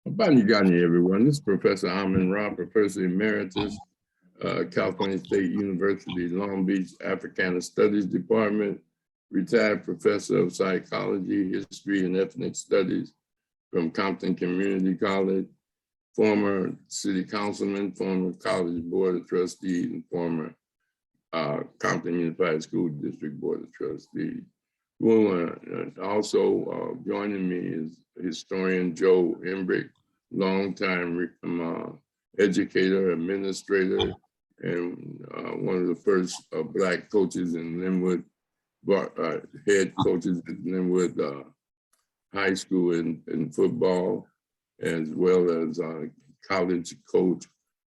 Abani everyone. This is Professor Rahh, Professor Emeritus, California State University, Long Beach, Africana Studies Department, retired Professor of Psychology, History, and Ethnic Studies from Compton Community College, former City Councilman, former College Board of Trustees, and former Compton Unified School District Board of Trustees. Also joining me is historian Joe Hembrick, longtime educator, administrator, and one of the first Black coaches in Linwood, head coaches at Linwood High School in football, as well as college coach.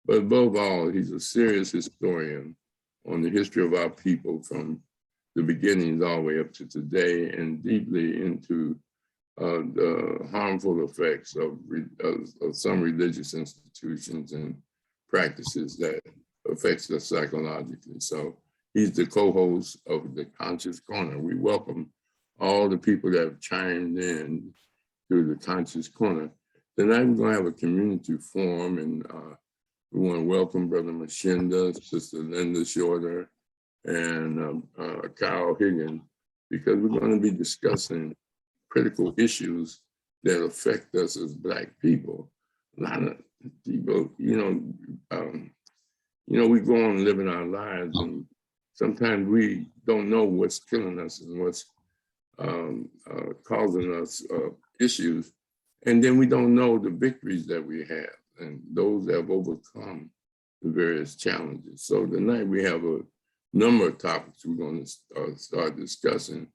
But above all, he's a serious historian on the history of our people from the beginnings all the way up to today, and deeply into the harmful effects of some religious institutions and practices that affects us psychologically. So he's the co-host of the Conscious Corner. We welcome all the people that have chimed in through the Conscious Corner. Tonight we're going to have a community forum, and we want to welcome Brother Mchinda, Sister Linda Shorter, and Kyle Higgins, because we're going to be discussing critical issues that affect us as Black people. A lot of people, we go on living our lives, and sometimes we don't know what's killing us and what's causing us issues, and then we don't know the victories that we have and those that have overcome the various challenges. So tonight we have a number of topics we're going to start discussing.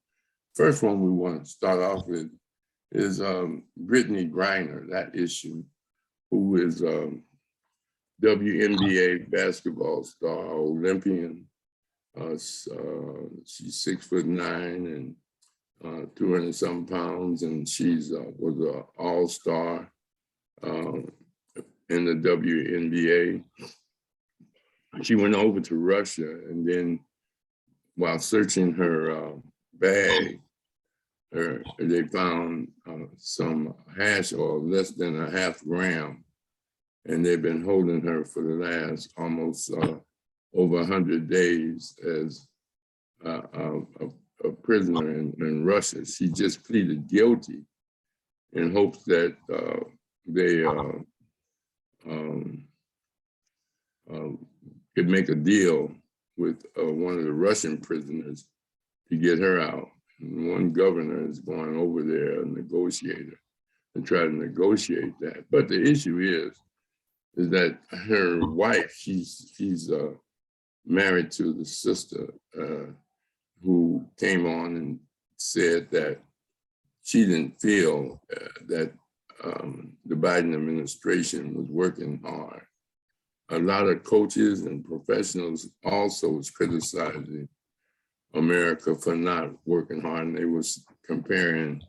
First one we want to start off with is Brittany Griner, that issue, who is WNBA basketball star, Olympian. She's 6'9" and 200-some pounds, and she's was an all-star in the WNBA. She went over to Russia, and then while searching her bag, they found some hash oil, less than a half gram, and they've been holding her for the last almost over 100 days as a prisoner in Russia. She just pleaded guilty in hopes that they could make a deal with one of the Russian prisoners to get her out. And one governor is going over there, a negotiator, and try to negotiate that. But the issue is that her wife, she's married to the sister who came on and said that she didn't feel that the Biden administration was working hard. A lot of coaches and professionals also was criticizing America for not working hard, and they was comparing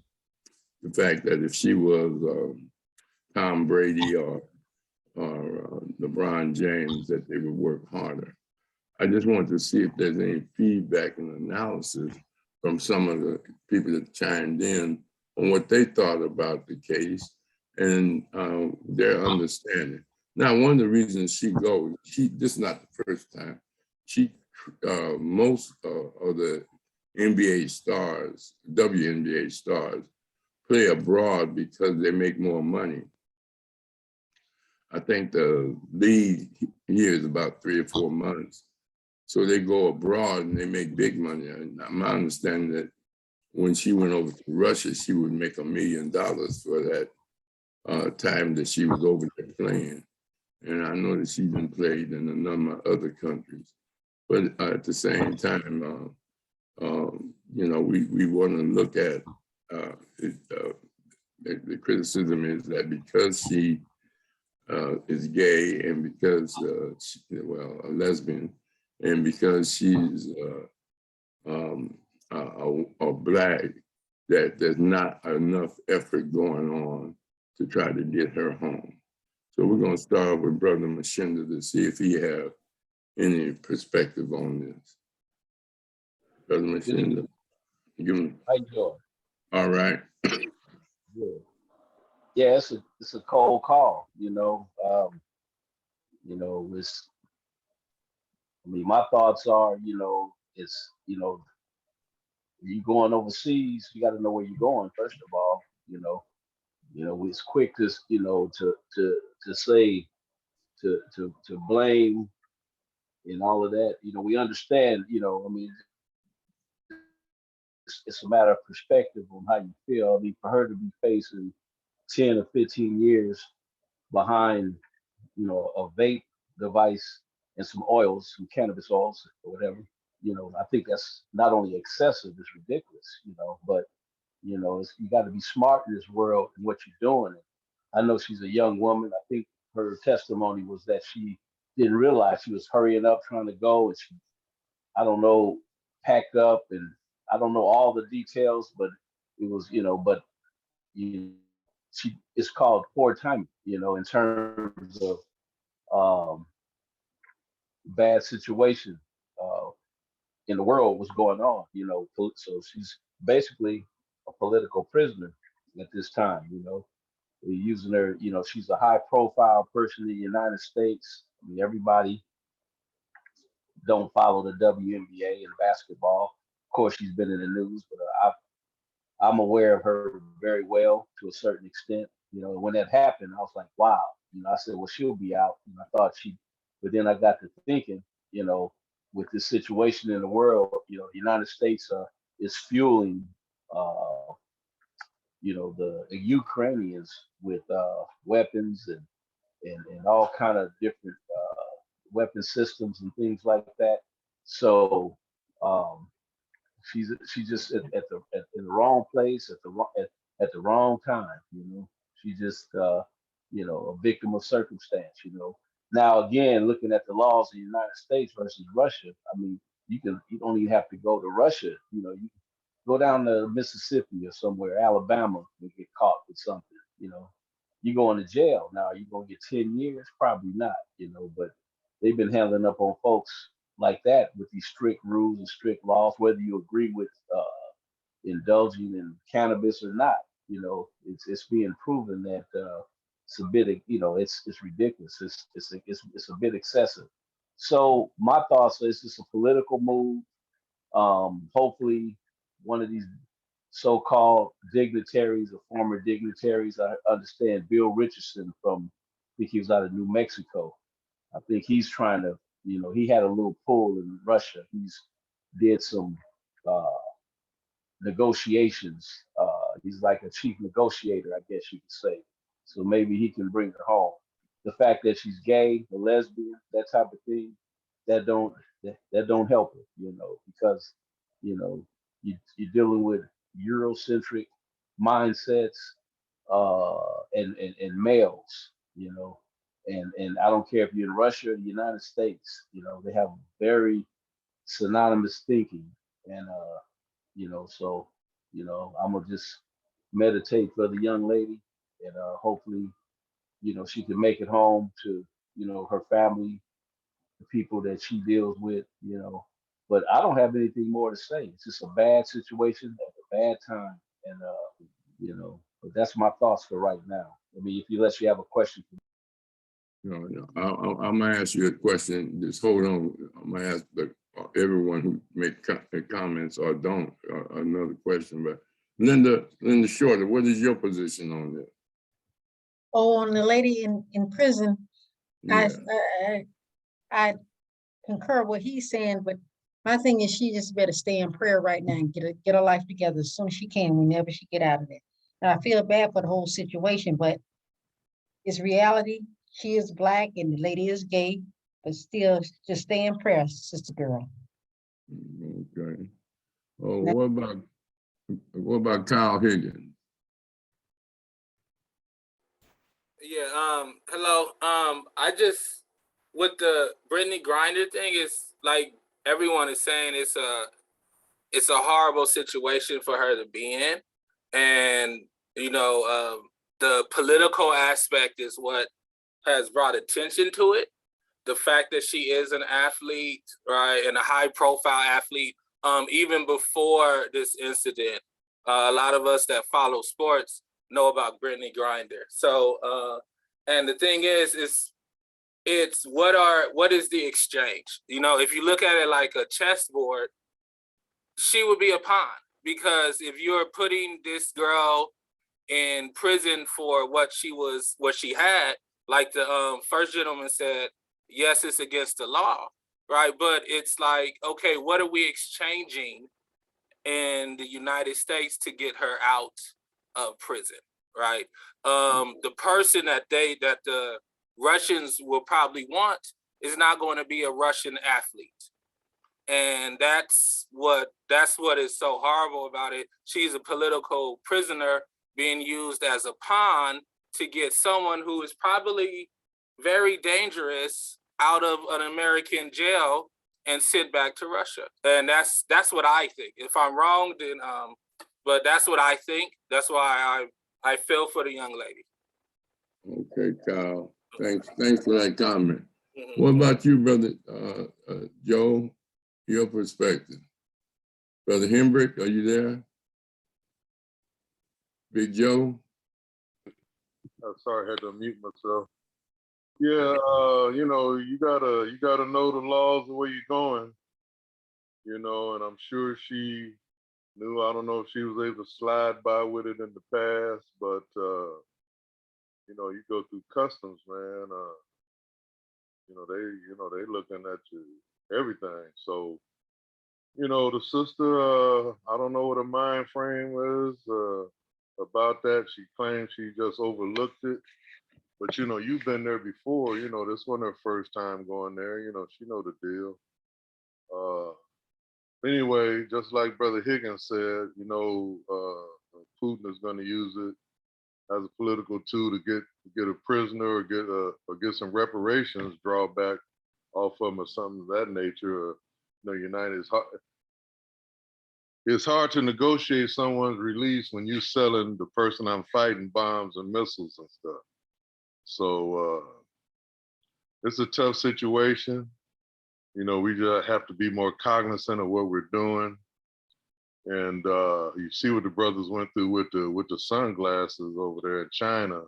the fact that if she was Tom Brady or LeBron James, that they would work harder. I just wanted to see if there's any feedback and analysis from some of the people that chimed in on what they thought about the case and their understanding. Now, one of the reasons she goes, this is not the first time. Most of the NBA stars, WNBA stars, play abroad because they make more money. I think the league here is about 3 or 4 months. So they go abroad and they make big money. And my understanding that when she went over to Russia, she would make $1 million for that time that she was over there playing. And I know that she's been played in a number of other countries. But at the same time, we want to look at the criticism is that because she is gay and because a lesbian, and because she's a Black, that there's not enough effort going on to try to get her home. So we're going to start with Brother Mchinda to see if he have any perspective on this. Brother Mchinda. How you doing? All right. Good. Yeah, it's a cold call. It's. I mean, my thoughts are, it's you going overseas, you got to know where you're going first of all. It's quick to to say to blame and all of that. We understand. I mean, it's a matter of perspective on how you feel. I mean, for her to be facing 10 or 15 years behind, a vape device and some oils, some cannabis oils or whatever, I think that's not only excessive, it's ridiculous, but, you got to be smart in this world and what you're doing. I know she's a young woman. I think her testimony was that she didn't realize she was hurrying up trying to go, and she, I don't know, packed up, and I don't know all the details, but it was, but you she it's called poor timing, in terms of um, bad situation uh, in the world was going on, so she's basically a political prisoner at this time. We're using her, she's a high profile person in the United States. I mean, everybody don't follow the WNBA and basketball. Of course, she's been in the news, but I'm aware of her very well to a certain extent. When that happened, I was like, wow. I said, well, she'll be out. And I thought but then I got to thinking, with this situation in the world, the United States is fueling, uh, the Ukrainians with weapons and all kind of different weapon systems and things like that. So um, she's just in the wrong place at the wrong time. She's just a victim of circumstance. Now again, looking at the laws of the United States versus Russia, I mean, you don't even have to go to Russia. You go down to Mississippi or somewhere, Alabama, and get caught with something. You going to jail. Now you gonna get 10 years? Probably not. But they've been handling up on folks like that with these strict rules and strict laws, whether you agree with indulging in cannabis or not. It's being proven that it's a bit, it's ridiculous. It's a bit excessive. So my thoughts is it's a political move. Hopefully, one of these so-called dignitaries or former dignitaries, I understand Bill Richardson I think he was out of New Mexico. I think he's trying to, he had a little pull in Russia. He's did some uh, negotiations. He's like a chief negotiator, I guess you could say. So maybe he can bring her home. The fact that she's gay, a lesbian, that type of thing, that don't that don't help her, because you know you're dealing with Eurocentric mindsets and males, and I don't care if you're in Russia or the United States, they have very synonymous thinking, and so I'm gonna just meditate for the young lady, and hopefully, she can make it home to, her family, the people that she deals with, But I don't have anything more to say. It's just a bad situation at a bad time, and but that's my thoughts for right now. I mean, unless you have a question. No. I'm gonna ask you a question. Just hold on. I'm gonna ask everyone who make comments or don't another question. But Linda Shorter, what is your position on this? Oh, on the lady in prison, Yeah. I concur what he's saying, but my thing is she just better stay in prayer right now and get her life together as soon as she can, whenever she get out of there. And I feel bad for the whole situation, but it's reality. She is Black and the lady is gay, but still just stay in prayer, sister girl. Okay. Oh, what about Kyle Higgins? Yeah, hello. I just, with the Brittany Griner thing, is like everyone is saying, it's a horrible situation for her to be in. And, the political aspect is what has brought attention to it. The fact that she is an athlete, right, and a high profile athlete even before this incident, a lot of us that follow sports know about Brittany Griner. So, and the thing is it's what is the exchange? You know, if you look at it like a chessboard, she would be a pawn, because if you're putting this girl in prison for what she had, like the first gentleman said, yes, it's against the law, right? But it's like, okay, what are we exchanging in the United States to get her out of prison, right? The person that the Russians will probably want is not going to be a Russian athlete. And that's what is so horrible about it. She's a political prisoner being used as a pawn to get someone who is probably very dangerous out of an American jail and sent back to Russia. And that's what I think. If I'm wrong, then but that's what I think. That's why I feel for the young lady. Okay, Kyle. Thanks for that comment. Mm-hmm. What about you, brother Joe? Your perspective. Brother Hembrick, are you there? Big Joe? Sorry, I had to mute myself. Yeah, you know, you gotta know the laws of where you're going, you know, and I'm sure she knew. I don't know if she was able to slide by with it in the past, but you know, you go through customs, man. You know, they looking at you everything. So, you know, the sister, I don't know what her mind frame is about that. She claims she just overlooked it. But, you know, you've been there before. You know, this wasn't her first time going there. You know, she know the deal. Anyway, just like Brother Higgins said, you know, Putin is going to use it as a political tool to get a prisoner or get some reparations drawback off of him or something of that nature. You know, United is hard. It's hard to negotiate someone's release when you're selling the person I'm fighting bombs and missiles and stuff. So it's a tough situation. You know, we just have to be more cognizant of what we're doing. And you see what the brothers went through with the sunglasses over there in China.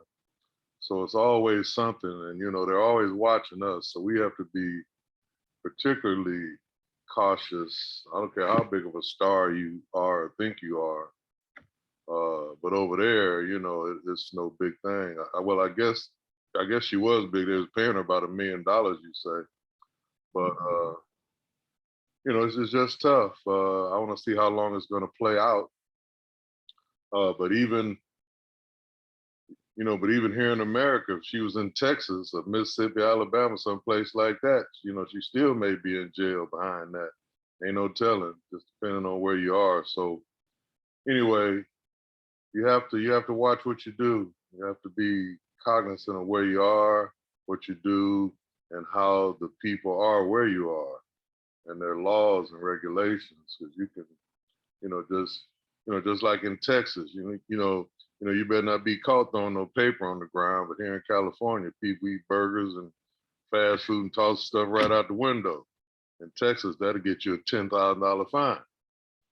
So it's always something, and you know, they're always watching us. So we have to be particularly cautious. I don't care how big of a star you are or think you are. But over there, you know, it's no big thing. Well, I guess she was big. They was paying her about $1 million, you say. But you know, it's just tough. I want to see how long it's going to play out. But even here in America, if she was in Texas or Mississippi, Alabama, someplace like that, you know, she still may be in jail behind that. Ain't no telling, just depending on where you are. So anyway, you have to watch what you do. You have to be cognizant of where you are, what you do, and how the people are where you are, and their laws and regulations. Because you can, just like in Texas, you better not be caught throwing no paper on the ground. But here in California, people eat burgers and fast food and toss stuff right out the window. In Texas, that'll get you a $10,000 fine,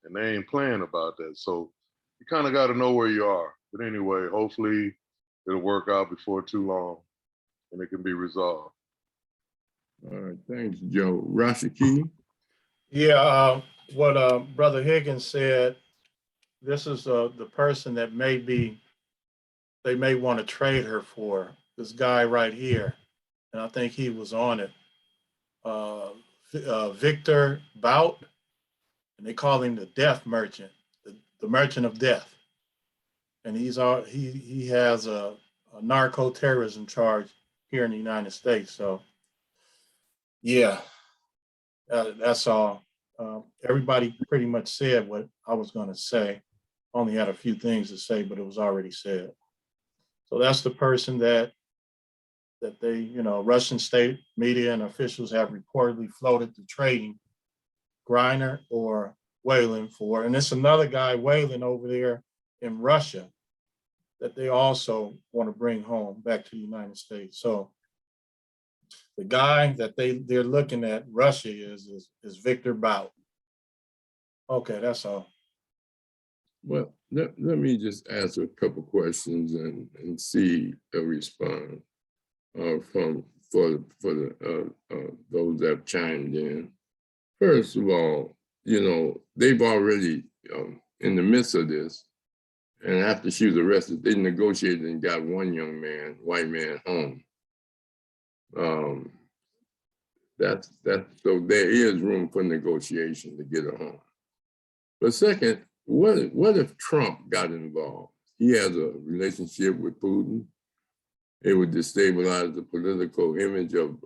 and they ain't playing about that. So you kind of got to know where you are. But anyway, hopefully it'll work out before too long, and it can be resolved. All right, thanks, Joe. Rashaki? Yeah, what Brother Higgins said, this is the person that they may want to trade her for, this guy right here. And I think he was on it. Victor Bout, and they call him the death merchant, the merchant of death. And he has a narco-terrorism charge here in the United States. So yeah, that's all. Everybody pretty much said what I was going to say. Only had a few things to say, but it was already said. So that's the person that they, Russian state media and officials have reportedly floated to trading Griner or Whalen for. And it's another guy, Whalen, over there in Russia that they also want to bring home back to the United States. So the guy that they're looking at, Russia, is Victor Bout. Okay, that's all. Well, let me just ask a couple questions and see a response for those that have chimed in. First of all, you know, they've already in the midst of this, and after she was arrested, they negotiated and got one young man, white man, home. That's so there is room for negotiation to get her home. But second, what if Trump got involved? He has a relationship with Putin. It would destabilize the political image of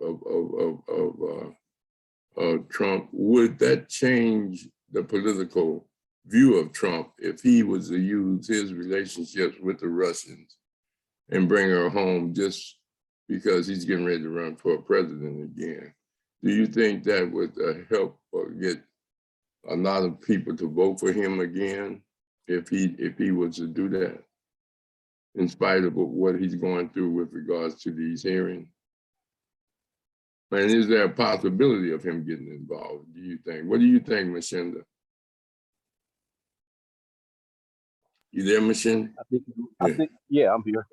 Trump. Would that change the political view of Trump if he was to use his relationships with the Russians and bring her home just because he's getting ready to run for president again? Do you think that would help get a lot of people to vote for him again if he was to do that, in spite of what he's going through with regards to these hearings? And is there a possibility of him getting involved, do you think? What do you think, Mchinda? You there, Mchinda? I think, yeah, I'm here.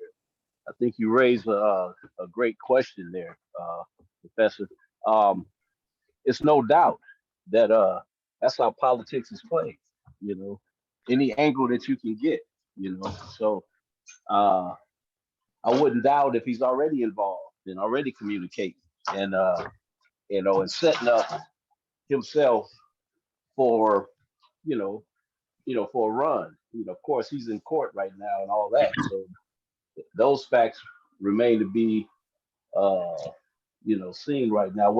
I think you raised a great question there, Professor. It's no doubt that that's how politics is played. You know, any angle that you can get. You know, so I wouldn't doubt if he's already involved and already communicating and you know, and setting up himself for for a run. You know, of course, he's in court right now and all that. So those facts remain to be seen right now.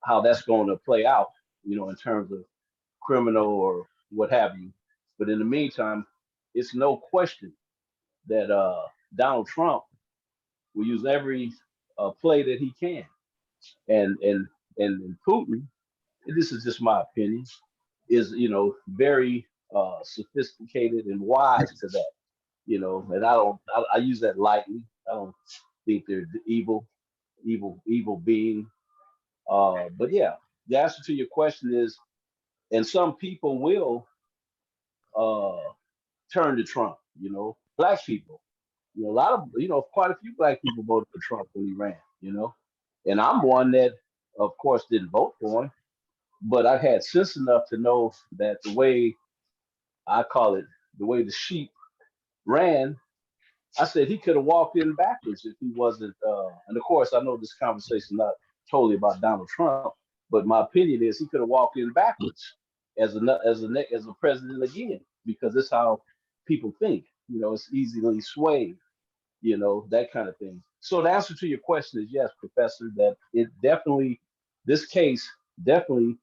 How that's going to play out, you know, in terms of criminal or what have you. But in the meantime, it's no question that Donald Trump will use every play that he can, and Putin. This is just my opinion. Is very sophisticated and wise to that. You know, and I use that lightly. I don't think they're evil being. But yeah, the answer to your question is, and some people will turn to Trump. You know, black people. You know, a lot of quite a few black people voted for Trump when he ran. You know, and I'm one that, of course, didn't vote for him, but I had sense enough to know that the way I call it, the way the sheep ran, I said he could have walked in backwards if he wasn't. And of course, I know this conversation is not totally about Donald Trump, but my opinion is he could have walked in backwards as a president again, because that's how people think. You know, it's easily swayed. You know, that kind of thing. So the answer to your question is yes, Professor. That it definitely, this case definitely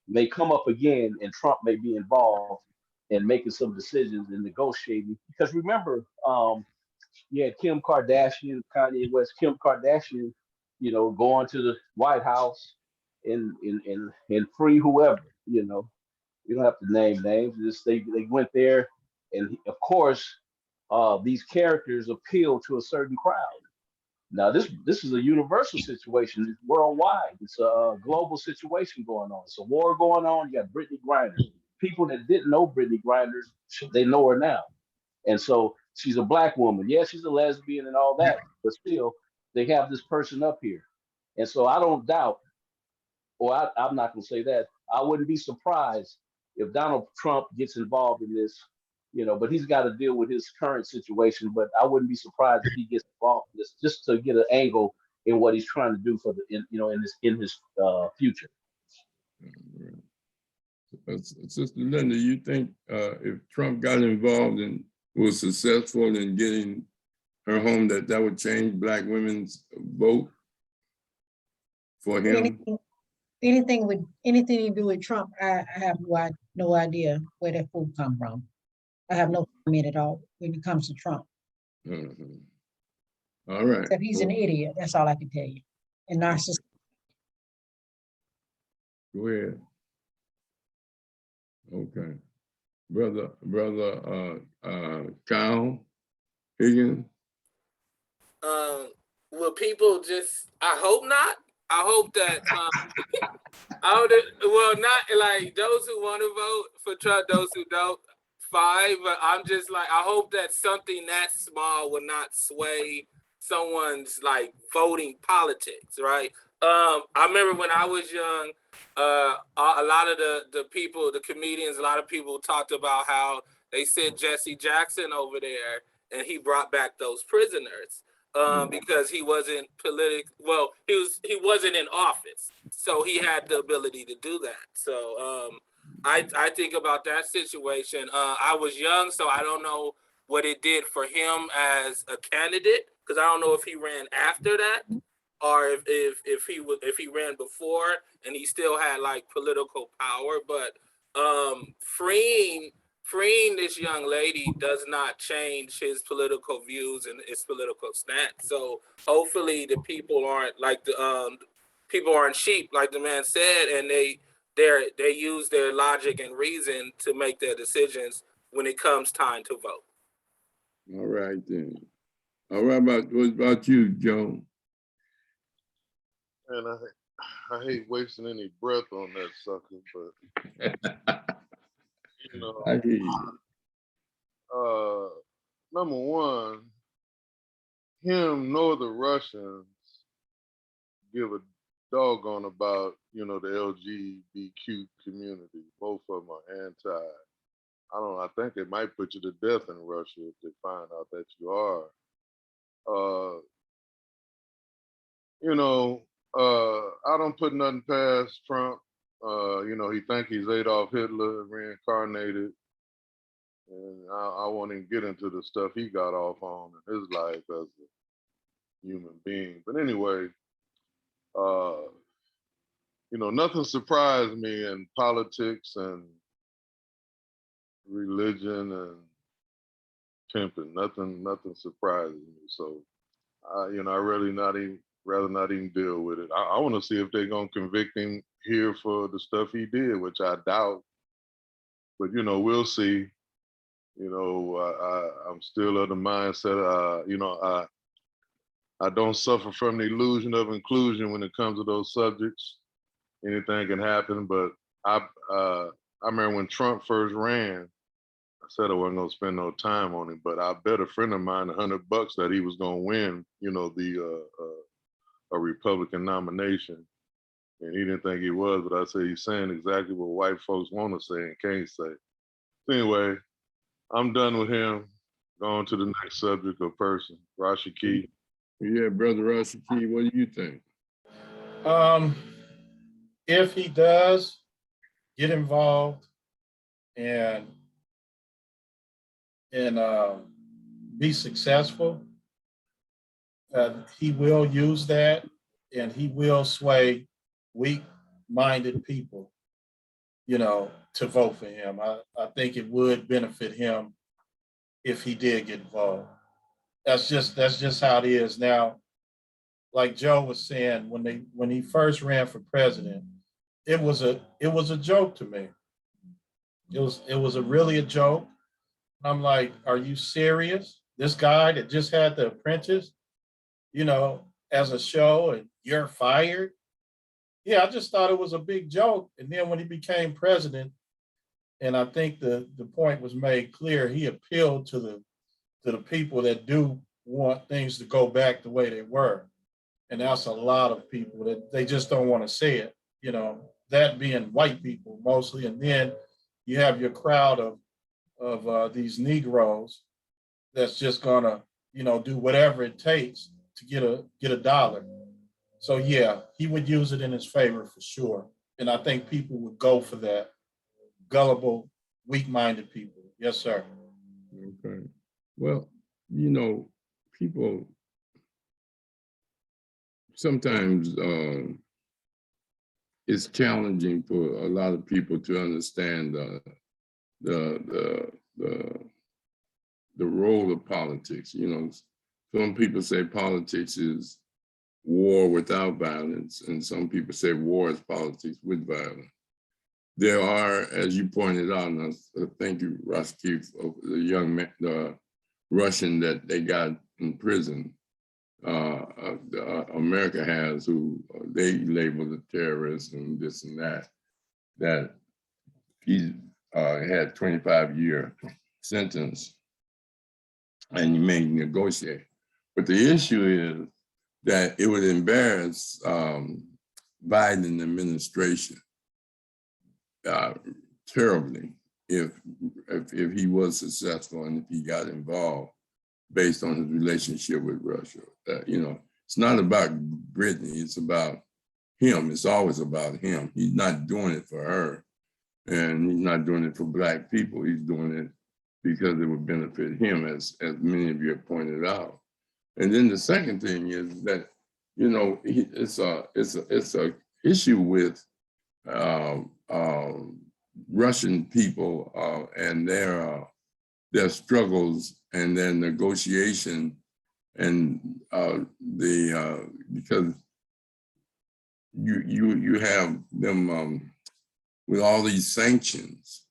may come up again, and Trump may be involved in making some decisions and negotiating. Because remember, you had Kim Kardashian, Kanye West, Kim Kardashian, you know, going to the White House and free whoever. You know, you don't have to name names. Just they went there, and of course, these characters appeal to a certain crowd. Now, this is a universal situation. It's worldwide. It's a global situation going on. It's a war going on. You got Brittany Griner. People that didn't know Brittany Griner, they know her now. And so she's a black woman. Yeah, she's a lesbian and all that, but still, they have this person up here. And so I don't doubt, or I'm not going to say that, I wouldn't be surprised if Donald Trump gets involved in this, you know, but he's got to deal with his current situation. But I wouldn't be surprised if he gets involved in this just to get an angle in what he's trying to do for in his future. Sister Linda, you think if Trump got involved and was successful in getting her home, that would change black women's vote for him? Anything to do with Trump, I have no idea where that food come from. I have no comment at all when it comes to Trump. All right. Except he's an idiot. That's all I can tell you. And narcissist. Go ahead. Okay. Brother Kyle Higgins. Will people just, I hope not. I hope that well, not like those who want to vote for Trump, those who don't, fine. But I'm just like, I hope that something that small will not sway someone's like voting politics, right? I remember when I was young, a lot of the people, the comedians, a lot of people talked about how they sent Jesse Jackson over there and he brought back those prisoners. Because he wasn't well, he wasn't in office, so he had the ability to do that. So I think about that situation. I was young, so I don't know what it did for him as a candidate, because I don't know if he ran after that or if he ran before and he still had like political power. But freeing this young lady does not change his political views and his political stance. So hopefully the people aren't like people aren't sheep, like the man said, and they use their logic and reason to make their decisions when it comes time to vote. All right then. All right, what about you, Joe? And I hate wasting any breath on that sucker, but you know, I hear you. number one, him nor the Russians give a doggone about, the LGBTQ community. Both of them are anti. I think they might put you to death in Russia if they find out that you are. I don't put nothing past Trump. He think he's Adolf Hitler reincarnated. And I won't even get into the stuff he got off on in his life as a human being. But anyway, nothing surprised me in politics and religion and pimping. Nothing surprises me. So, I really rather not even deal with it. I want to see if they're gonna convict him here for the stuff he did, which I doubt. But we'll see. I'm still of the mindset. I don't suffer from the illusion of inclusion when it comes to those subjects. Anything can happen, but I remember when Trump first ran, I said I wasn't gonna spend no time on him, but I bet a friend of mine $100 that he was gonna win, a Republican nomination, and he didn't think he was. But I said he's saying exactly what white folks want to say and can't say. So anyway, I'm done with him. Going to the next subject or person, Rashiki. Yeah, Brother Rashiki, what do you think? If he does get involved and be successful, he will use that and he will sway weak-minded people, to vote for him. I think it would benefit him if he did get involved. That's just how it is now. Like Joe was saying, when he first ran for president, it was a joke to me. It was really a joke. I'm like, are you serious? This guy that just had The Apprentice, as a show, and you're fired? Yeah, I just thought it was a big joke. And then when he became president, and I think the point was made clear, he appealed to the people that do want things to go back the way they were. And that's a lot of people that they just don't want to say it, that being white people mostly. And then you have your crowd of these Negroes that's just gonna, do whatever it takes to get a dollar. So yeah, he would use it in his favor for sure. And I think people would go for that. Gullible, weak-minded people. Yes, sir. Okay. Well, people sometimes it's challenging for a lot of people to understand the role of politics. Some people say politics is war without violence, and some people say war is politics with violence. There are, as you pointed out, and thank you, Rashki, the young man, the Russian that they got in prison. America has, who they label the terrorists and this and that he had 25-year sentence and he may negotiate. But the issue is that it would embarrass Biden administration terribly if he was successful and if he got involved based on his relationship with Russia. You know, it's not about Brittany, it's about him. It's always about him. He's not doing it for her, and he's not doing it for Black people. He's doing it because it would benefit him, as many of you have pointed out. And then the second thing is that, you know, it's a issue with Russian people and their struggles and their negotiation, and because you have them with all these sanctions,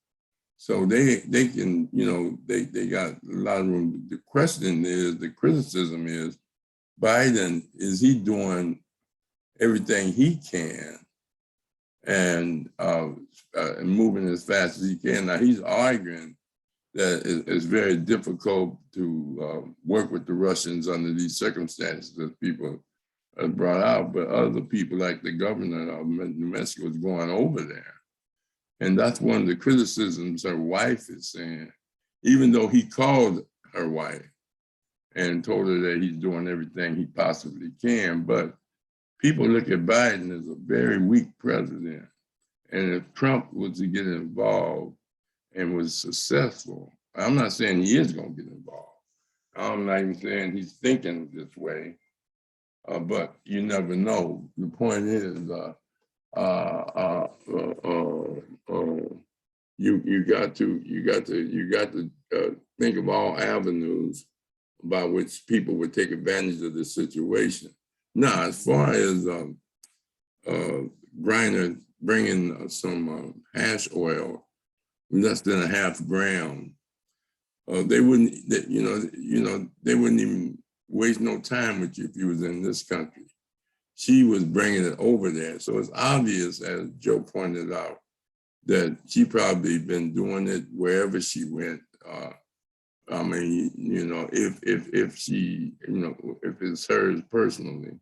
so they can, you know, they got a lot of room. The question is, the criticism is, Biden, is he doing everything he can and moving as fast as he can? Now he's arguing that it's very difficult to work with the Russians under these circumstances that people have brought out, but other people like the governor of New Mexico is going over there. And that's one of the criticisms her wife is saying, even though he called her wife and told her that he's doing everything he possibly can, but people look at Biden as a very weak president. And if Trump was to get involved and was successful, I'm not saying he is going to get involved. I'm not even saying he's thinking this way, but you never know. The point is, you got to think of all avenues by which people would take advantage of the situation. Now, as far as Griner bringing some hash oil, less than a half gram, they wouldn't, they wouldn't even waste no time with you if you was in this country. She was bringing it over there. So it's obvious, as Joe pointed out, that she probably been doing it wherever she went. I mean, you know, if she, you know, if it's hers personally.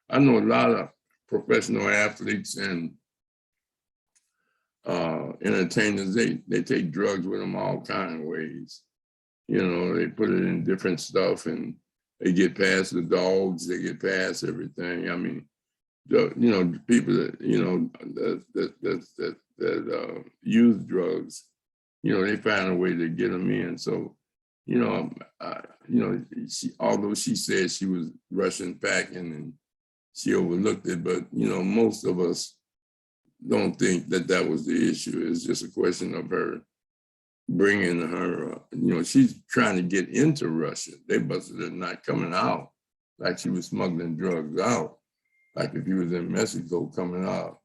I know a lot of professional athletes and entertainers, they take drugs with them all kind of ways. You know, they put it in different stuff and they get past the dogs, they get past everything. I mean, you know, people that, you know, that use drugs, you know, they find a way to get them in. So, you know, although she said she was Russian packing and she overlooked it, but, you know, most of us don't think that that was the issue. It's just a question of her bringing her, you know, she's trying to get into Russia. They busted her not coming out, like she was smuggling drugs out, like if you was in Mexico coming out.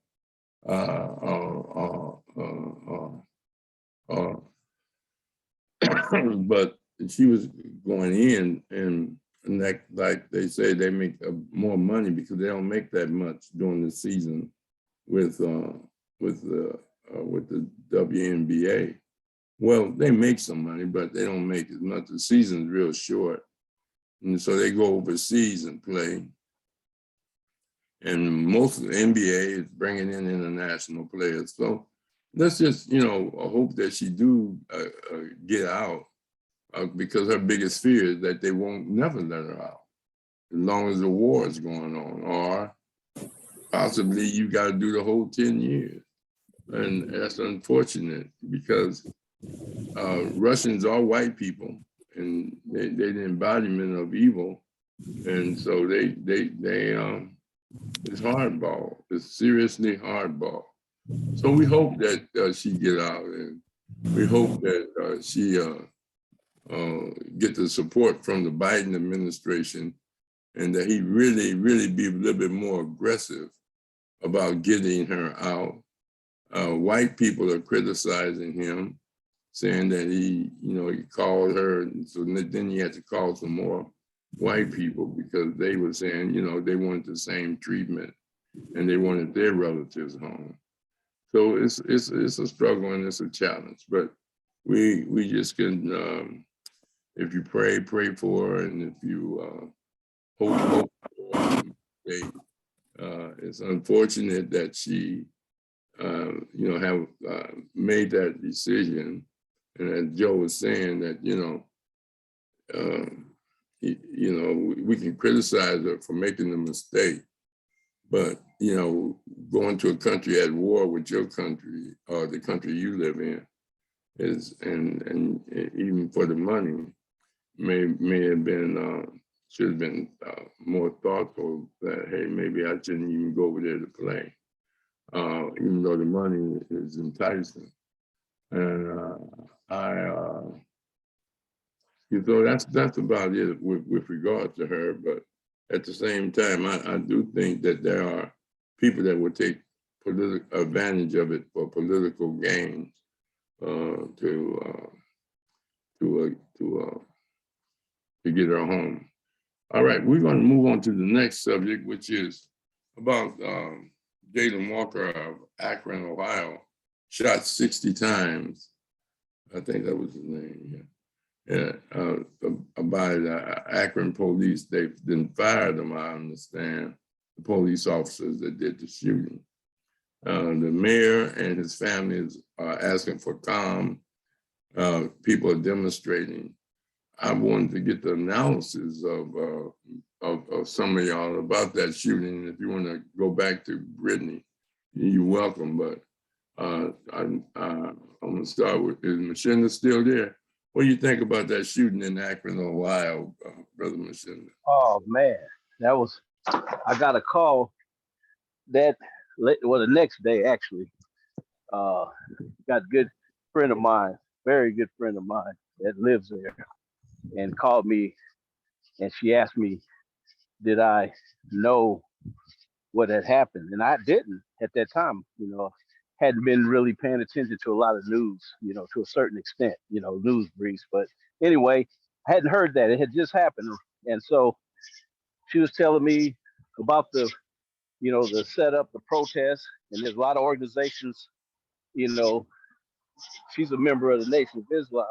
But she was going in, and that, like they say, they make more money because they don't make that much during the season with the WNBA. Well, they make some money, but they don't make as much. The season's real short. And so they go overseas and play. And most of the NBA is bringing in international players. So let's just, you know, hope that she do get out, because her biggest fear is that they won't never let her out as long as the war is going on, or possibly you got to do the whole 10 years. And that's unfortunate because Russians are white people and they're the embodiment of evil. And so it's hardball. It's seriously hardball. So we hope that she get out, and we hope that she get the support from the Biden administration, and that he really, really be a little bit more aggressive about getting her out. White people are criticizing him, saying that he, you know, he called her, and so then he had to call some more white people because they were saying, you know, they wanted the same treatment and they wanted their relatives home. So it's a struggle and it's a challenge, but we just can, if you pray for her, and if you hope for her, it's unfortunate that she, you know, have made that decision. And as Joe was saying that, you know, we can criticize her for making the mistake, but, you know, going to a country at war with your country or the country you live in is, and even for the money, may have been, should have been more thoughtful that, hey, maybe I shouldn't even go over there to play, even though the money is enticing. And so that's about it with regard to her. But at the same time, I do think that there are people that would take political advantage of it for political gains to get her home. All right, we're going to move on to the next subject, which is about Galen Walker of Akron, Ohio, shot 60 times. I think that was his name. Yeah, by the Akron police. They've then fired them, I understand, the police officers that did the shooting. The mayor and his family are asking for calm. People are demonstrating. I wanted to get the analysis of some of y'all about that shooting. If you want to go back to Brittany, you're welcome. But I'm going to start with, is Mchinda still there? What do you think about that shooting in Akron, Ohio, Brother Mchinda? Oh man, I got a call the next day actually. Got a good friend of mine, very good friend of mine that lives there, and called me, and she asked me, did I know what had happened? And I didn't at that time, hadn't been really paying attention to a lot of news, to a certain extent, news briefs. But anyway, I hadn't heard that. It had just happened. And so she was telling me about the setup, the protest, and there's a lot of organizations, she's a member of the Nation of Islam.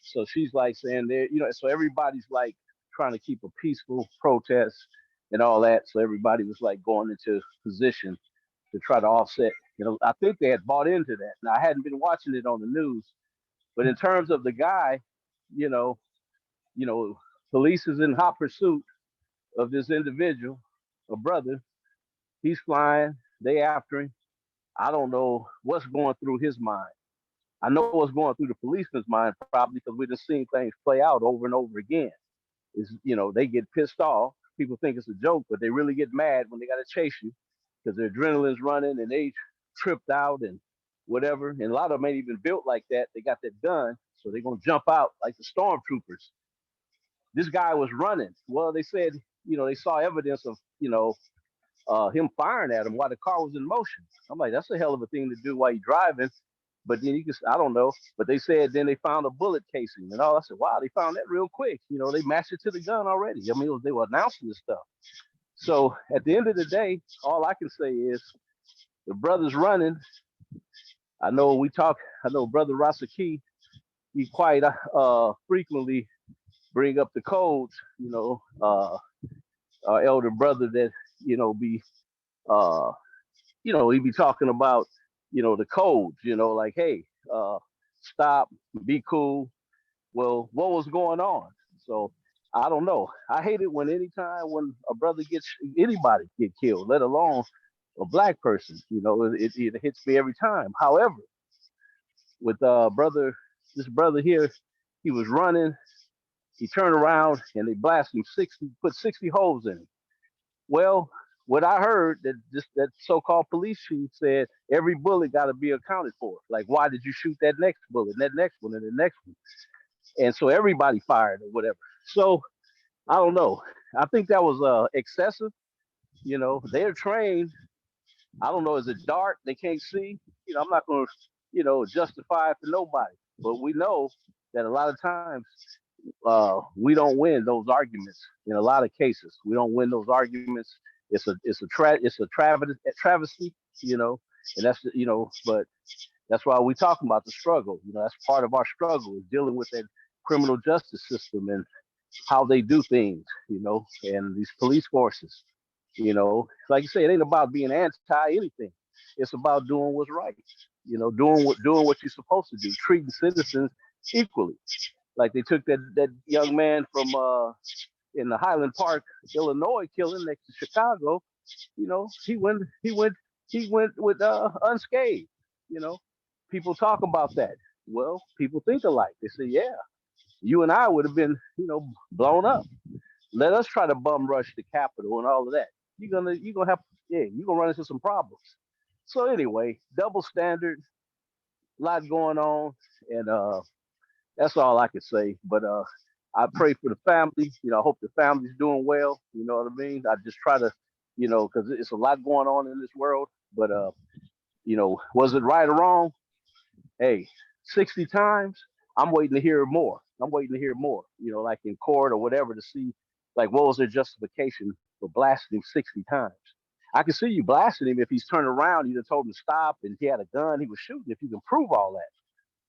So she's like saying there, so everybody's like trying to keep a peaceful protest and all that. So everybody was like going into position to try to offset. I think they had bought into that. Now I hadn't been watching it on the news, but in terms of the guy, you know, police is in hot pursuit of this individual, a brother. He's flying. They after him. I don't know what's going through his mind. I know what's going through the policeman's mind probably because we've just seen things play out over and over again. Is they get pissed off. People think it's a joke, but they really get mad when they got to chase you because their adrenaline's running and they tripped out and whatever. And a lot of them ain't even built like that. They got that gun, so they're gonna jump out like the stormtroopers. This guy was running. Well, they said they saw evidence of him firing at him while the car was in motion. I'm like, that's a hell of a thing to do while you're driving. But then I don't know. But they said then they found a bullet casing and all. I said, wow, they found that real quick. They matched it to the gun already. I mean, they were announcing this stuff. So at the end of the day, all I can say is the brother's running. I know Brother Rasaki, he quite frequently bring up the codes, our elder brother that, be he be talking about, the codes, like, hey, stop, be cool. Well, what was going on? So I don't know. I hate it when when a brother anybody get killed, let alone a black person. It hits me every time. However, with this brother here, he was running. He turned around and they blasted him put 60 holes in him. Well, what I heard that so-called police chief said every bullet got to be accounted for. Like, why did you shoot that next bullet, and that next one, and the next one? And so everybody fired or whatever. So I don't know. I think that was excessive. They're trained. I don't know. Is it dark? They can't see. I'm not going to, justify it for nobody. But we know that a lot of times we don't win those arguments in a lot of cases. We don't win those arguments. It's a travesty, you know, and that's you know, but that's why we talk about the struggle. You know, that's part of our struggle is dealing with that criminal justice system and how they do things, you know, and these police forces, you know, like you say, it ain't about being anti anything. It's about doing what's right, you know, doing what you're supposed to do, treating citizens equally. Like they took that young man from in the Highland Park, Illinois, killing next to Chicago. You know, he went with unscathed. You know, people talk about that. Well, people think alike. They say, yeah, you and I would have been, you know, blown up. Let us try to bum rush the Capitol and all of that. You're gonna run into some problems. So anyway, double standard, lot going on, and that's all I could say. But I pray for the family. You know, I hope the family's doing well. You know what I mean? I just try to, you know, because it's a lot going on in this world. But you know, was it right or wrong? Hey, 60 times, I'm waiting to hear more. I'm waiting to hear more, you know, like in court or whatever to see, like, what was their justification for blasting him 60 times? I can see you blasting him if he's turned around, you done told him to stop and he had a gun, he was shooting, if you can prove all that.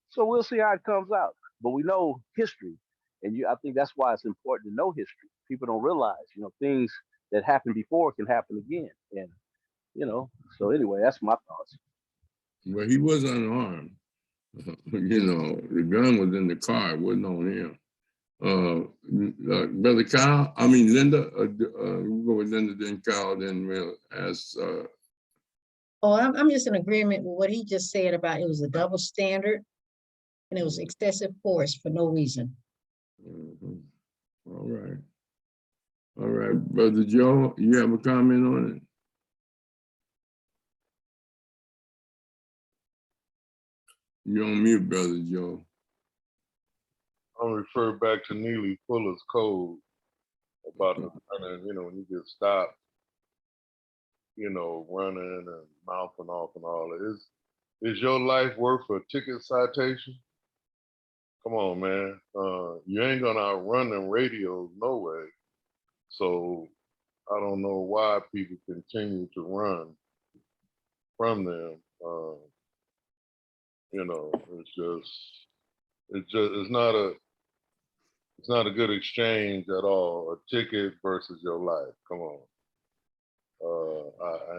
So we'll see how it comes out. But we know history. And I think that's why it's important to know history. People don't realize, you know, things that happened before can happen again. And, you know, so anyway, that's my thoughts. Well, he was unarmed. You know, the gun was in the car, it wasn't on him. Brother Kyle, I mean Linda, we'll go with Linda, then Kyle, then we'll ask. Oh, I'm just in agreement with what he just said about it was a double standard and it was excessive force for no reason. Mhm. All right, Brother Joe, you have a comment on it? You're on mute, Brother Joe. I'll refer back to Neely Fuller's code about the running, you know, when you get stopped, you know, running and mouthing off and all that. Is your life worth a ticket citation? Come on, man. You ain't gonna outrun them radios, no way. So I don't know why people continue to run from them. You know, it's not a good exchange at all. A ticket versus your life. Come on.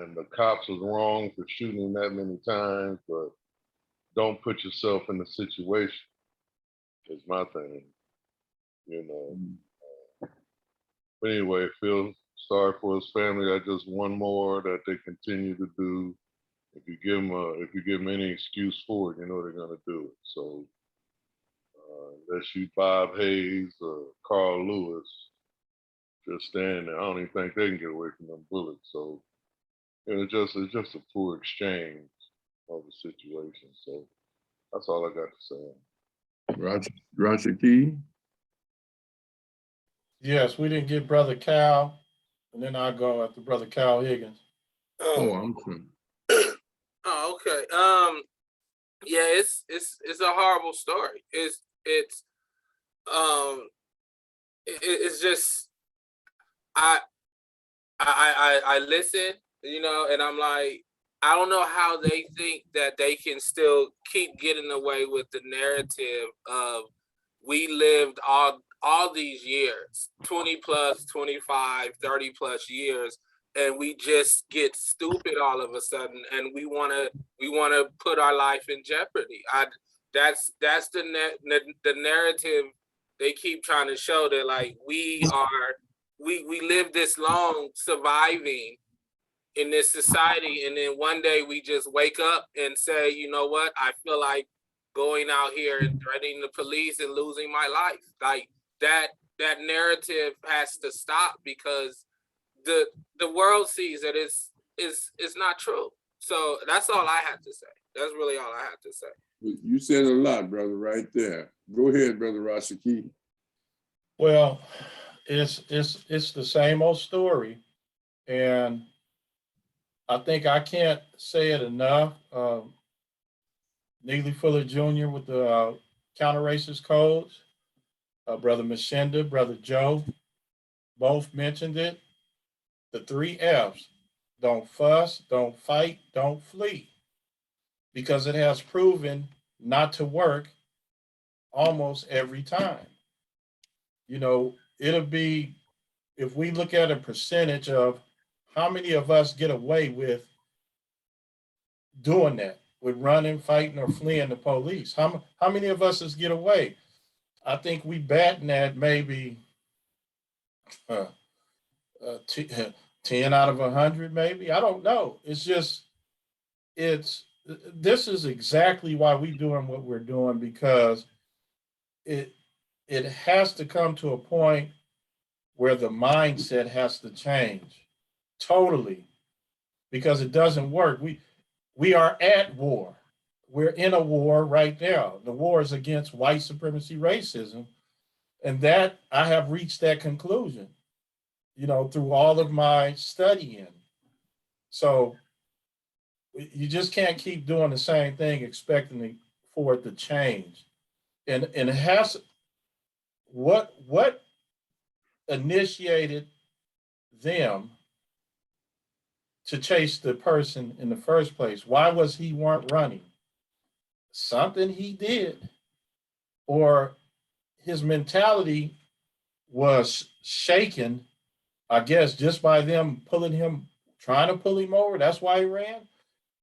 And the cops was wrong for shooting him that many times, but don't put yourself in the situation. Is my thing. You know. But anyway, feel sorry for his family. That's just one more that they continue to do. If you give them any excuse for it, you know they're gonna do it. So unless you Bob Hayes or Carl Lewis, just stand there. I don't even think they can get away from them bullets. So you know, it's just a poor exchange of the situation. So that's all I got to say. Roger Key? Yes, we didn't get Brother Cal, and then I'll go after Brother Cal Higgins. Oh, I'm sorry. Oh, okay. Yeah, it's a horrible story. It's just I listen, you know, and I'm like, I don't know how they think that they can still keep getting away with the narrative of we lived all these years, 20 plus, 25, 30 plus years, and we just get stupid all of a sudden and we want to put our life in jeopardy. That's the narrative they keep trying to show, that like we live this long surviving in this society, and then one day we just wake up and say, you know what, I feel like going out here and threatening the police and losing my life. Like that narrative has to stop, because the world sees that it's not true. So that's all I have to say. That's really all I have to say. You said a lot, brother, right there. Go ahead, Brother Rashaki. Well, it's the same old story, and I think I can't say it enough. Neely Fuller Jr. with the counter racist codes. Brother Mchinda, Brother Joe, both mentioned it. The 3 F's: don't fuss, don't fight, don't flee, because it has proven not to work almost every time. You know, it'll be, if we look at a percentage of how many of us get away with doing that, with running, fighting, or fleeing the police. How many of us get away? I think we batting at maybe uh, 10 out of 100, maybe. I don't know. It's just, this is exactly why we're doing what we're doing, because it has to come to a point where the mindset has to change totally, because it doesn't work. We are at war. We're in a war right now. The war is against white supremacy racism. And that, I have reached that conclusion, you know, through all of my studying. So you just can't keep doing the same thing expecting for it to change. And it has, what initiated them to chase the person in the first place? Why was he weren't running? Something he did, or his mentality was shaken, I guess, just by them pulling him, trying to pull him over. That's why he ran.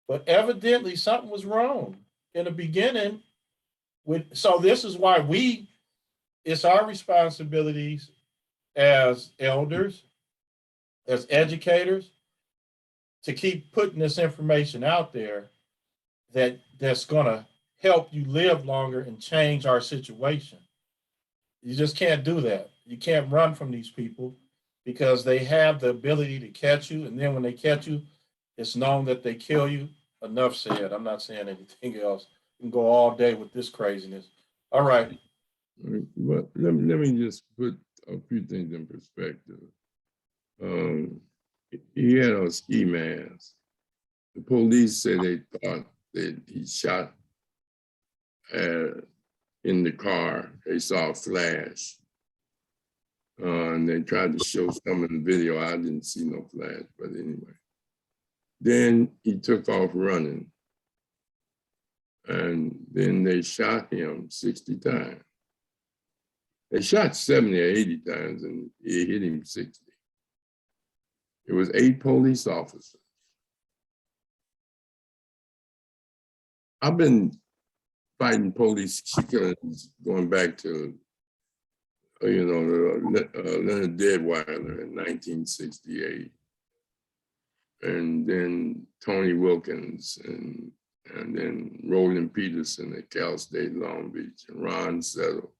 But evidently something was wrong in the beginning. So this is why it's our responsibilities as elders, as educators, to keep putting this information out there that's gonna help you live longer and change our situation. You just can't do that. You can't run from these people, because they have the ability to catch you. And then when they catch you, it's known that they kill you. Enough said. I'm not saying anything else. You can go all day with this craziness. All right. But let me just put a few things in perspective. He had a ski mask. The police said they thought that he shot in the car. They saw a flash. And they tried to show some in the video. I didn't see no flash, but anyway. Then he took off running. And then they shot him 60 times. They shot 70 or 80 times and he hit him 60. It was 8 police officers. I've been fighting police killings going back to, Leonard Deadweiler in 1968. And then Tony Wilkins and then Roland Peterson at Cal State Long Beach, and Ron Settle.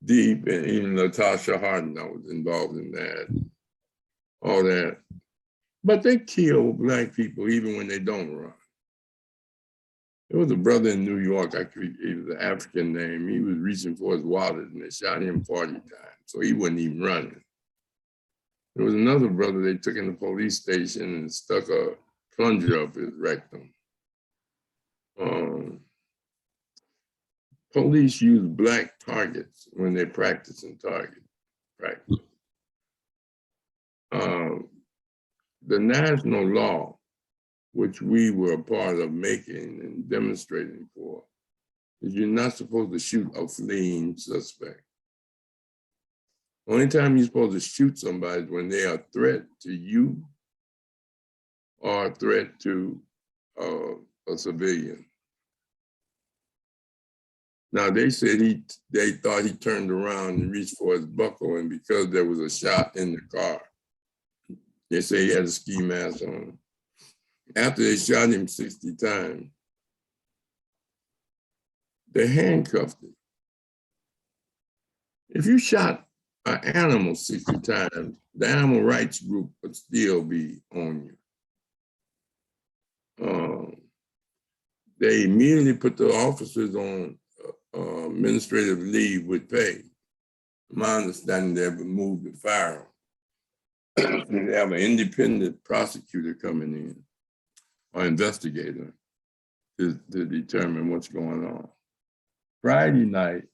Deep, and even Latasha Harden, I was involved in that, all that. But they kill Black people even when they don't run. There was a brother in New York, he was an African name, he was reaching for his wallet and they shot him 40 times, so he wasn't even running. There was another brother they took in the police station and stuck a plunger up his rectum. Police use Black targets when they're practicing target practice. The national law, which we were a part of making and demonstrating for, is you're not supposed to shoot a fleeing suspect. Only time you're supposed to shoot somebody is when they are a threat to you or a threat to a civilian. Now they said they thought he turned around and reached for his buckle, and because there was a shot in the car, they say he had a ski mask on. After they shot him 60 times, they handcuffed him. If you shot an animal 60 times, the animal rights group would still be on you. They immediately put the officers on administrative leave with pay. My understanding, they removed the firearm. They have an independent prosecutor coming in, or investigator, to determine what's going on. Friday night,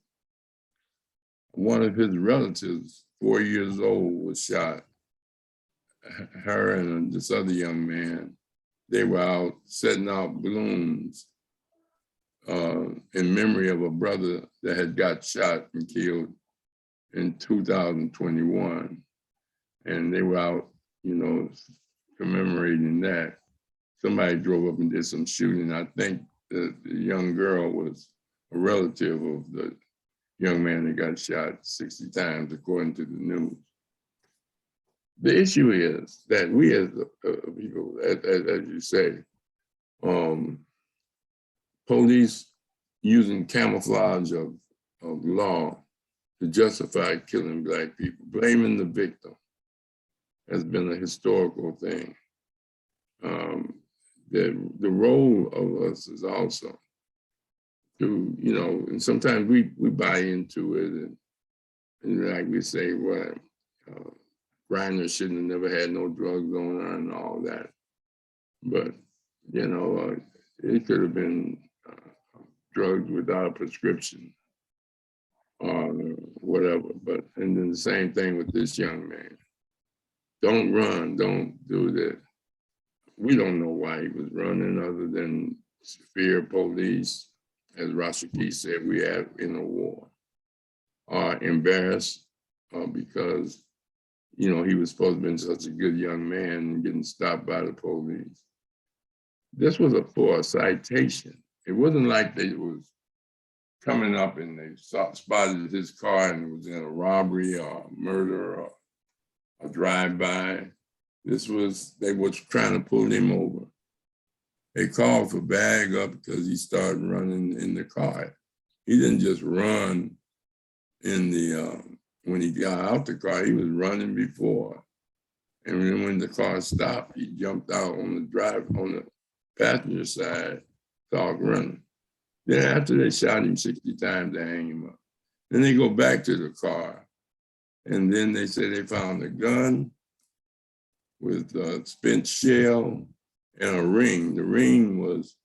one of his relatives, 4 years old, was shot. Her and this other young man, they were out setting out balloons in memory of a brother that had got shot and killed in 2021. And they were out, you know, commemorating that. Somebody drove up and did some shooting. I think the young girl was a relative of the young man that got shot 60 times, according to the news. The issue is that we as people, as you say, police using camouflage of law to justify killing Black people, blaming the victim has been a historical thing. The role of us is also to, you know, and sometimes we buy into it and like we say, well, Grindr shouldn't have never had no drugs on her and all that. But, you know, it could have been drugs without a prescription or whatever. But, and then the same thing with this young man. Don't run, don't do that. We don't know why he was running other than fear of police. As Rashaki said, we have in a war. Embarrassed because, you know, he was supposed to be such a good young man and getting stopped by the police. This was for a citation. It wasn't like they was coming up and they spotted his car and it was in a robbery or a murder or a drive-by. This was, they was trying to pull him over. They called for bag up because he started running in the car. He didn't just run in the, when he got out the car, he was running before. And then when the car stopped, he jumped out on the passenger side, started running. Then after they shot him 60 times, they hang him up. Then they go back to the car. And then they say they found a gun with a spent shell and a ring. The ring was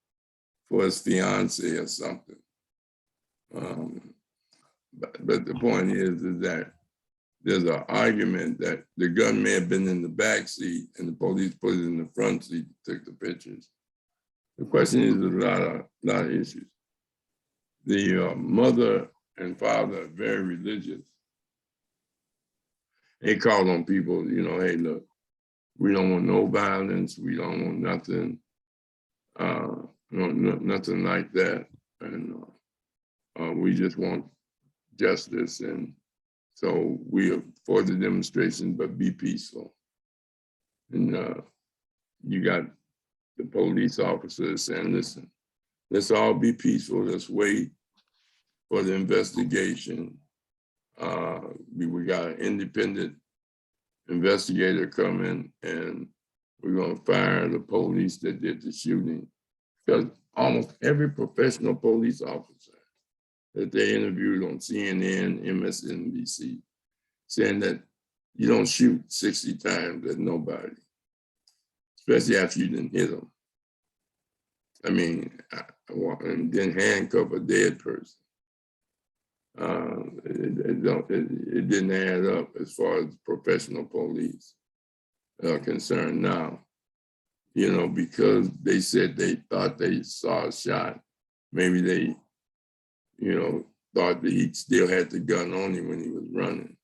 for his fiance or something. But the point is that there's an argument that the gun may have been in the back seat and the police put it in the front seat, took the pictures. The question is a lot of issues. The mother and father are very religious. They call on people, you know, hey, look, we don't want no violence. We don't want nothing, nothing like that. And we just want justice. And so we are for the demonstration, but be peaceful. And you got the police officers saying, listen, let's all be peaceful. Let's wait for the investigation. We got an independent investigator coming and we're gonna fire the police that did the shooting. Because almost every professional police officer that they interviewed on CNN, MSNBC, saying that you don't shoot 60 times at nobody, especially after you didn't hit them. I mean, and then handcuff a dead person. It didn't add up as far as professional police are concerned now. You know, because they said they thought they saw a shot. Maybe they, you know, thought that he still had the gun on him when he was running.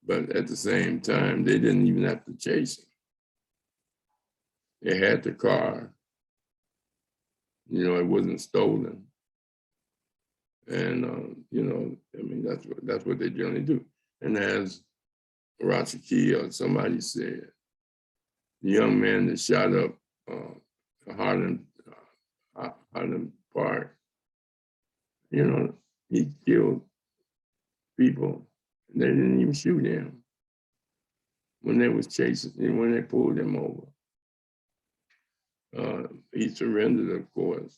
But at the same time, they didn't even have to chase him. They had the car. You know, it wasn't stolen. And, you know, I mean, that's what they generally do. And as Rashaki or somebody said, the young man that shot up Harlem Park, you know, he killed people. And they didn't even shoot him when they was chasing him, when they pulled him over. He surrendered, of course.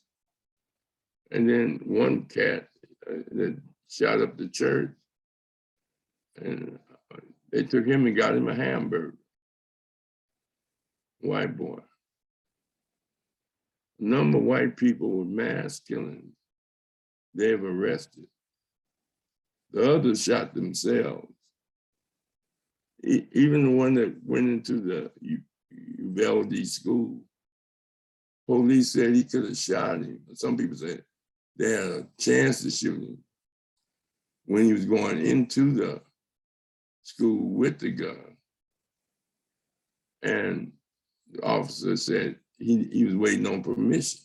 And then one cat that shot up the church, and they took him and got him a hamburger. White boy. Number of white people with mass killings they've arrested. The others shot themselves. Even the one that went into the Uvalde school, police said he could have shot him. Some people said they had a chance to shoot him when he was going into the school with the gun. And the officer said he was waiting on permission.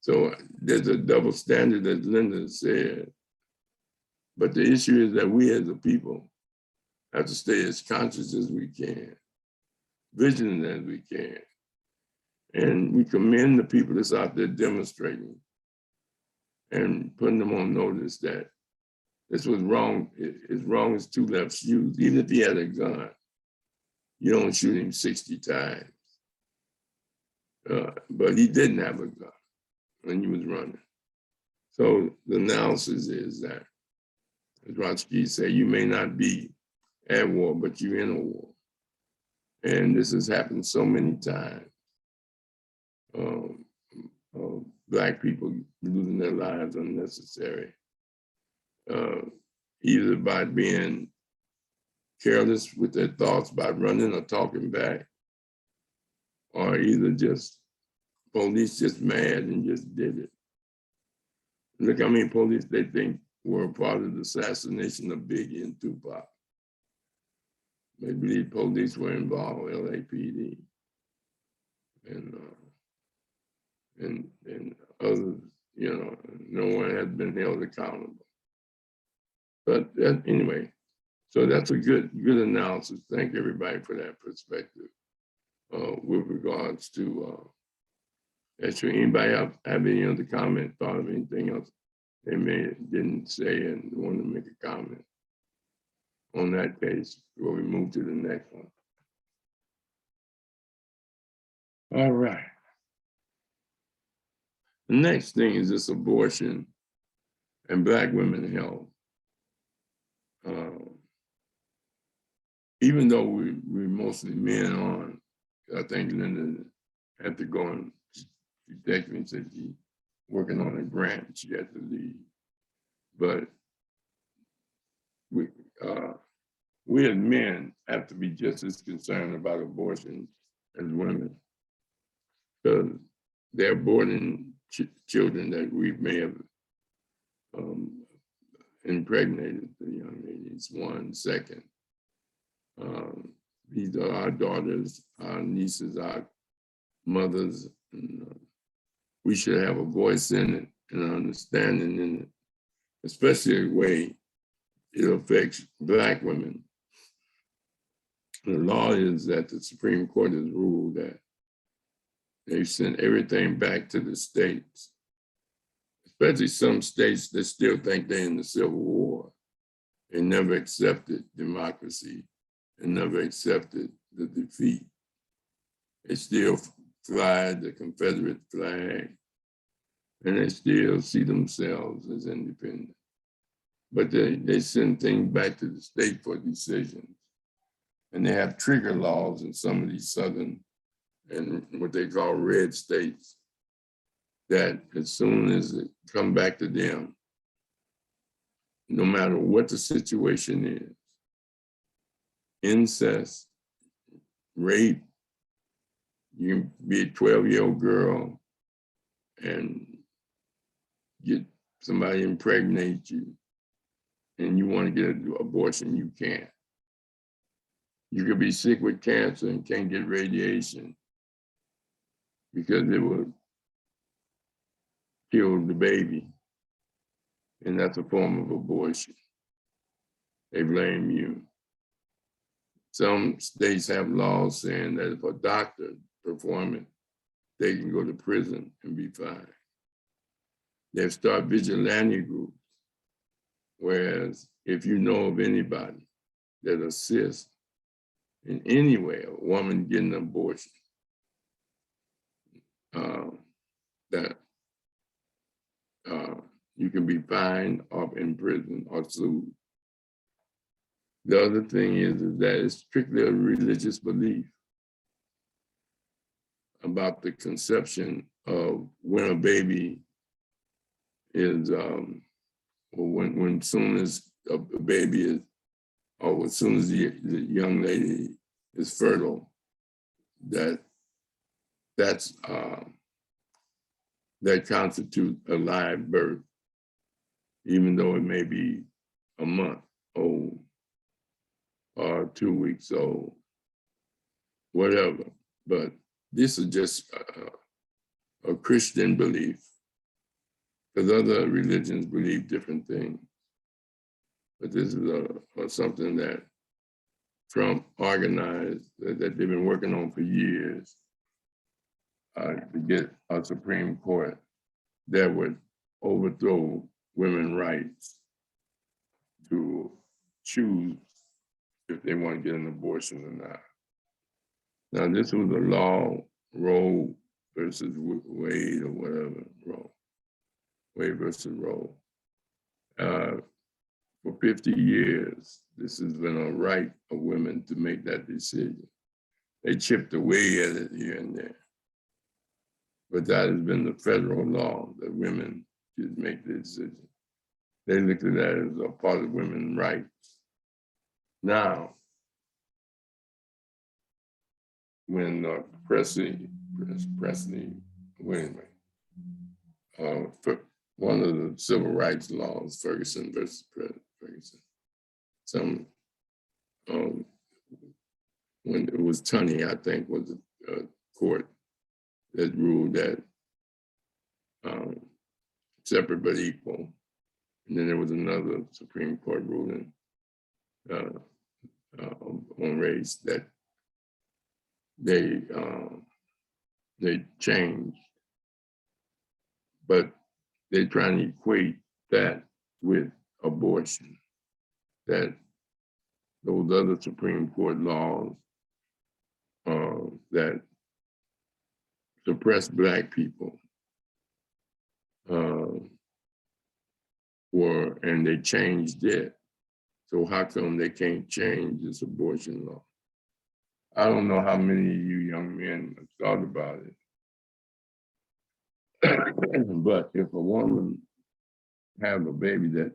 So there's a double standard, as Linda said. But the issue is that we as a people have to stay as conscious as we can, vigilant as we can. And we commend the people that's out there demonstrating and putting them on notice that this was wrong. It's wrong as two left shoes. Even if he had a gun, you don't shoot him 60 times. But he didn't have a gun when he was running. So the analysis is that, as Rotsky said, you may not be at war, but you're in a war. And this has happened so many times. Black people losing their lives unnecessary, either by being careless with their thoughts, by running or talking back, or either just police just mad and just did it. Look how many police they think were a part of the assassination of Biggie and Tupac. They believe police were involved, LAPD. And others, you know, no one has been held accountable. But anyway, so that's a good analysis. Thank everybody for that perspective with regards to, actually, anybody have any other comment, thought of anything else they didn't say and want to make a comment on that case before we move to the next one? All right. The next thing is this abortion and Black women health. Even though we're mostly men on, I think Linda had to go and she texted me and said she's working on a grant, she had to leave. But we as men have to be just as concerned about abortion as women, because they're aborting children that we may have impregnated the young ladies. One, second, these are our daughters, our nieces, our mothers, and we should have a voice in it and an understanding in it, especially the way it affects Black women. The law is that the Supreme Court has ruled that they sent everything back to the states, especially some states that still think they're in the Civil War. They never accepted democracy and never accepted the defeat. They still fly the Confederate flag and they still see themselves as independent. But they send things back to the state for decisions. And they have trigger laws in some of these southern and what they call red states, that as soon as it come back to them, no matter what the situation is, incest, rape, you can be a 12-year-old girl and get somebody impregnate you and you want to get an abortion, you can't. You could be sick with cancer and can't get radiation because it will kill the baby. And that's a form of abortion. They blame you. Some states have laws saying that if a doctor perform it, they can go to prison and be fined. They've started vigilante groups, whereas if you know of anybody that assists in any way a woman getting an abortion, that you can be fined or in prison or sued. The other thing is that it's strictly a religious belief about the conception of when a baby is or when soon as a baby is, or as soon as the young lady is fertile, that constitutes a live birth, even though it may be a month old or 2 weeks old, whatever. But this is just a Christian belief, because other religions believe different things. But this is something that Trump organized, that they've been working on for years, to get a Supreme Court that would overthrow women's rights to choose if they want to get an abortion or not. Now, this was a law, Roe versus Wade or whatever, Wade versus Roe. For 50 years, this has been a right of women to make that decision. They chipped away at it here and there. But that has been the federal law, that women should make the decision. They looked at that as a part of women's rights. Now, when Presley, one of the civil rights laws, Ferguson versus Ferguson, when it was Tunney, I think, was a court that ruled that separate but equal. And then there was another Supreme Court ruling on race that they changed, but they're trying to equate that with abortion, that those other Supreme Court laws that suppress Black people and they changed it. So how come they can't change this abortion law? I don't know how many of you young men have thought about it, but if a woman have a baby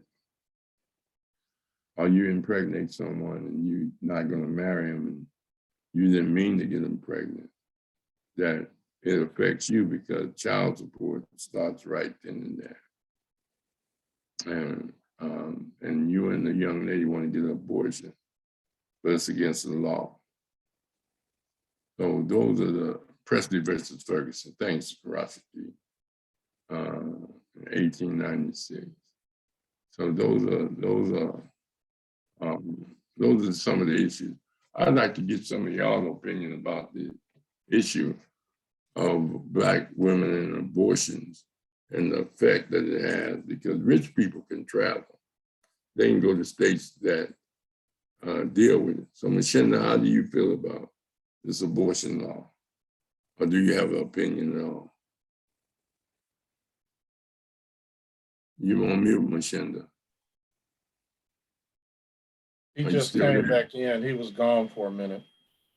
or you impregnate someone and you're not gonna marry him and you didn't mean to get them pregnant, that it affects you because child support starts right then and there. And you and the young lady want to get an abortion, but it's against the law. So those are the Presley versus Ferguson. Thanks, Rashidi, 1896. So those are some of the issues. I'd like to get some of y'all's opinion about the issue of Black women and abortions and the effect that it has, because rich people can travel. They can go to states that deal with it. So Mchinda, how do you feel about this abortion law? Or do you have an opinion at all? You on mute, Mchinda. He Are you just still came there? back in. He was gone for a minute.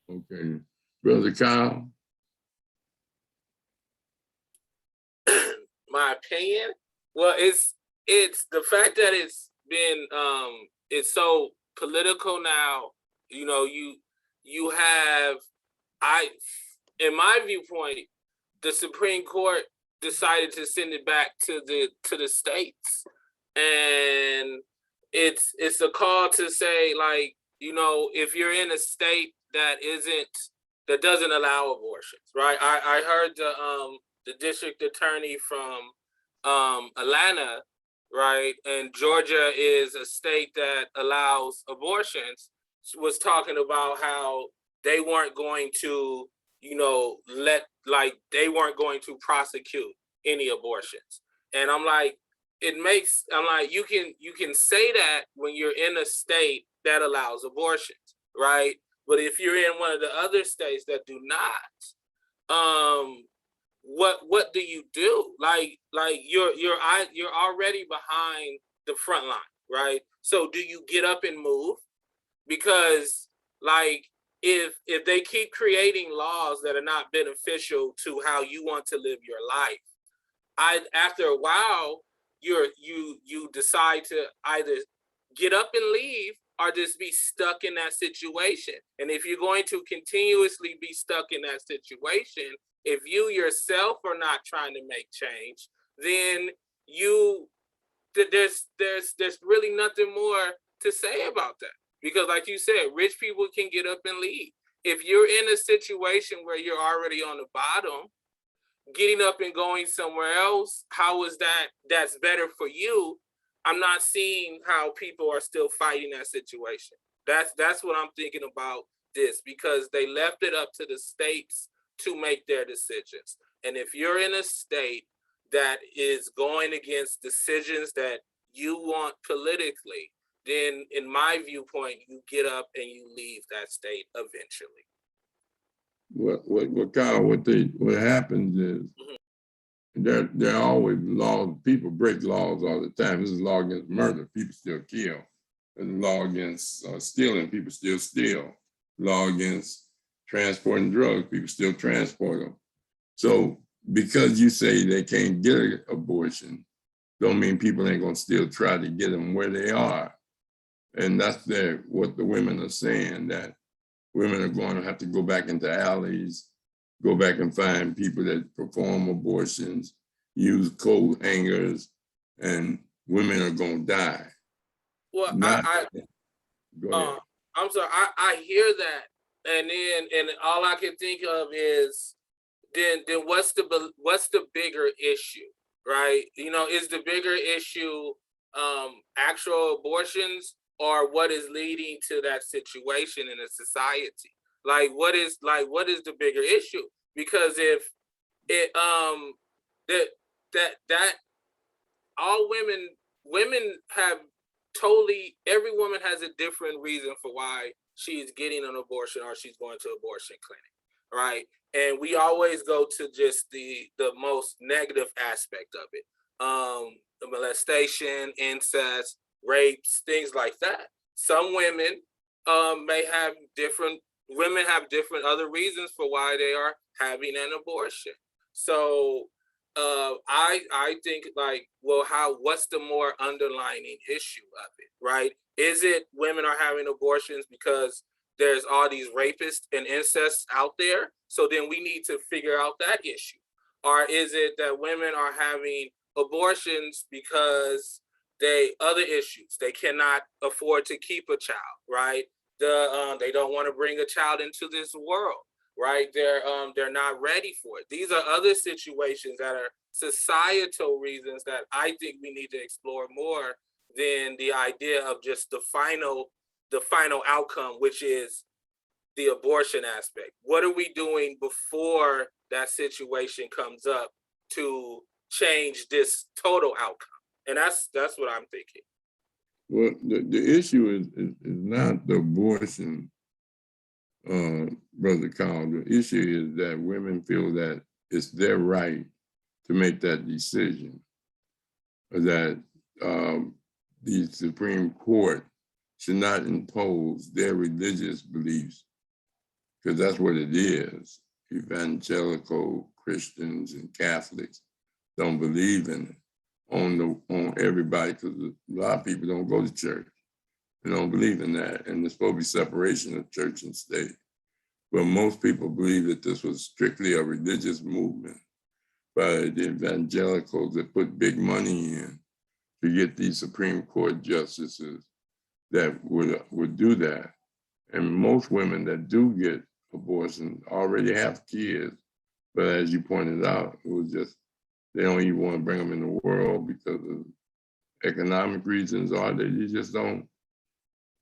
Okay. Brother Kyle? My opinion, well, it's the fact that it's been it's so political now. You know, you have, in my viewpoint, the Supreme Court decided to send it back to the states, and it's a call to say, like, you know, if you're in a state that doesn't allow abortions, right? I heard the district attorney from Atlanta, right, and Georgia is a state that allows abortions, was talking about how they weren't going to, you know, they weren't going to prosecute any abortions. And I'm like, you can say that when you're in a state that allows abortions, right? But if you're in one of the other states that do not, what do you do? Like you're already behind the front line, right? So do you get up and move? Because, like, if they keep creating laws that are not beneficial to how you want to live your life, after a while, you decide to either get up and leave or just be stuck in that situation. And if you're going to continuously be stuck in that situation, if you yourself are not trying to make change, then there's really nothing more to say about that. Because like you said, rich people can get up and leave. If you're in a situation where you're already on the bottom, getting up and going somewhere else, how is that's better for you? I'm not seeing how people are still fighting that situation. That's what I'm thinking about this, because they left it up to the states to make their decisions. And if you're in a state that is going against decisions that you want politically, then in my viewpoint, you get up and you leave that state eventually. What happens is there are always laws. People break laws all the time. This is law against murder. People still kill. There's law against stealing. People still steal. Law against transporting drugs. People still transport them. So because you say they can't get an abortion, don't mean people ain't gonna still try to get them where they are. And that's what the women are saying, that women are going to have to go back into alleys, go back and find people that perform abortions, use coat hangers, and women are going to die. Well, Go ahead. I'm sorry, I hear that, and all I can think of is then what's the bigger issue, right? You know, is the bigger issue actual abortions, or what is leading to that situation in a society? Like what is the bigger issue? Because if it that all women have totally, every woman has a different reason for why she's getting an abortion or she's going to abortion clinic, right? And we always go to just the most negative aspect of it. The molestation, incest, rapes, things like that. Some women have different other reasons for why they are having an abortion. So I think, like, well, what's the more underlining issue of it, right? Is it women are having abortions because there's all these rapists and incest out there? So then we need to figure out that issue. Or is it that women are having abortions because other issues? They cannot afford to keep a child, right? They don't want to bring a child into this world, right? They're not ready for it. These are other situations that are societal reasons that I think we need to explore more than the idea of just the final outcome, which is the abortion aspect. What are we doing before that situation comes up to change this total outcome? And that's what I'm thinking. Well, the issue is not the abortion, Brother Carl. The issue is that women feel that it's their right to make that decision, that the Supreme Court should not impose their religious beliefs, because that's what it is. Evangelical Christians and Catholics don't believe in it on everybody, because a lot of people don't go to church. They don't believe in that, and there's supposed to be separation of church and state. But most people believe that this was strictly a religious movement by the evangelicals that put big money in to get these Supreme Court justices that would do that. And most women that do get abortions already have kids. But as you pointed out, it was just, they don't even want to bring them in the world because of economic reasons, or they just don't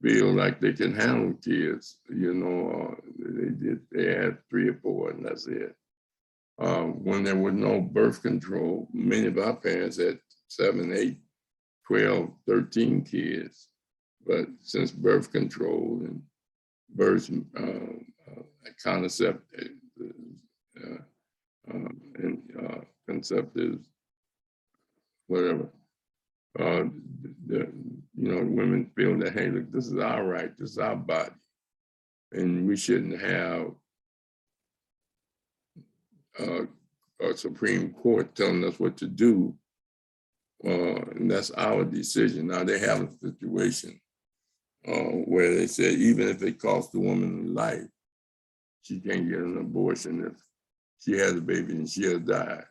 feel like they can handle kids. You know, they had 3 or 4 and that's it. When there was no birth control, many of our parents had 7, 8, 12, 13 kids. But since birth control and birth contraceptive and conceptive, whatever, women feel that, hey, look, this is our right, this is our body, and we shouldn't have a Supreme Court telling us what to do And that's our decision. Now they have a situation where they said even if it costs the woman life, she can't get an abortion if she has a baby and she has died.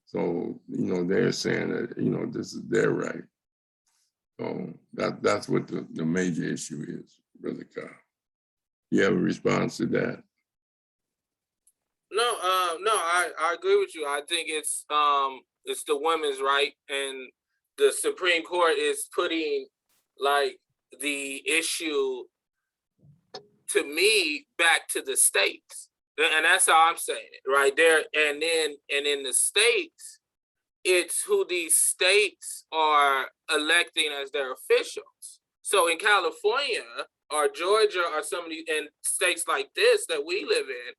So, you know, they're saying that, you know, this is their right. So that's what the major issue is, Brother Kyle. You have a response to that? No, I agree with you. I think it's the women's right, and the Supreme Court is putting like the issue, to me, back to the states, and that's how I'm saying it right there. And in the states, it's who these states are electing as their officials. So in California or Georgia or some of these in states like this that we live in,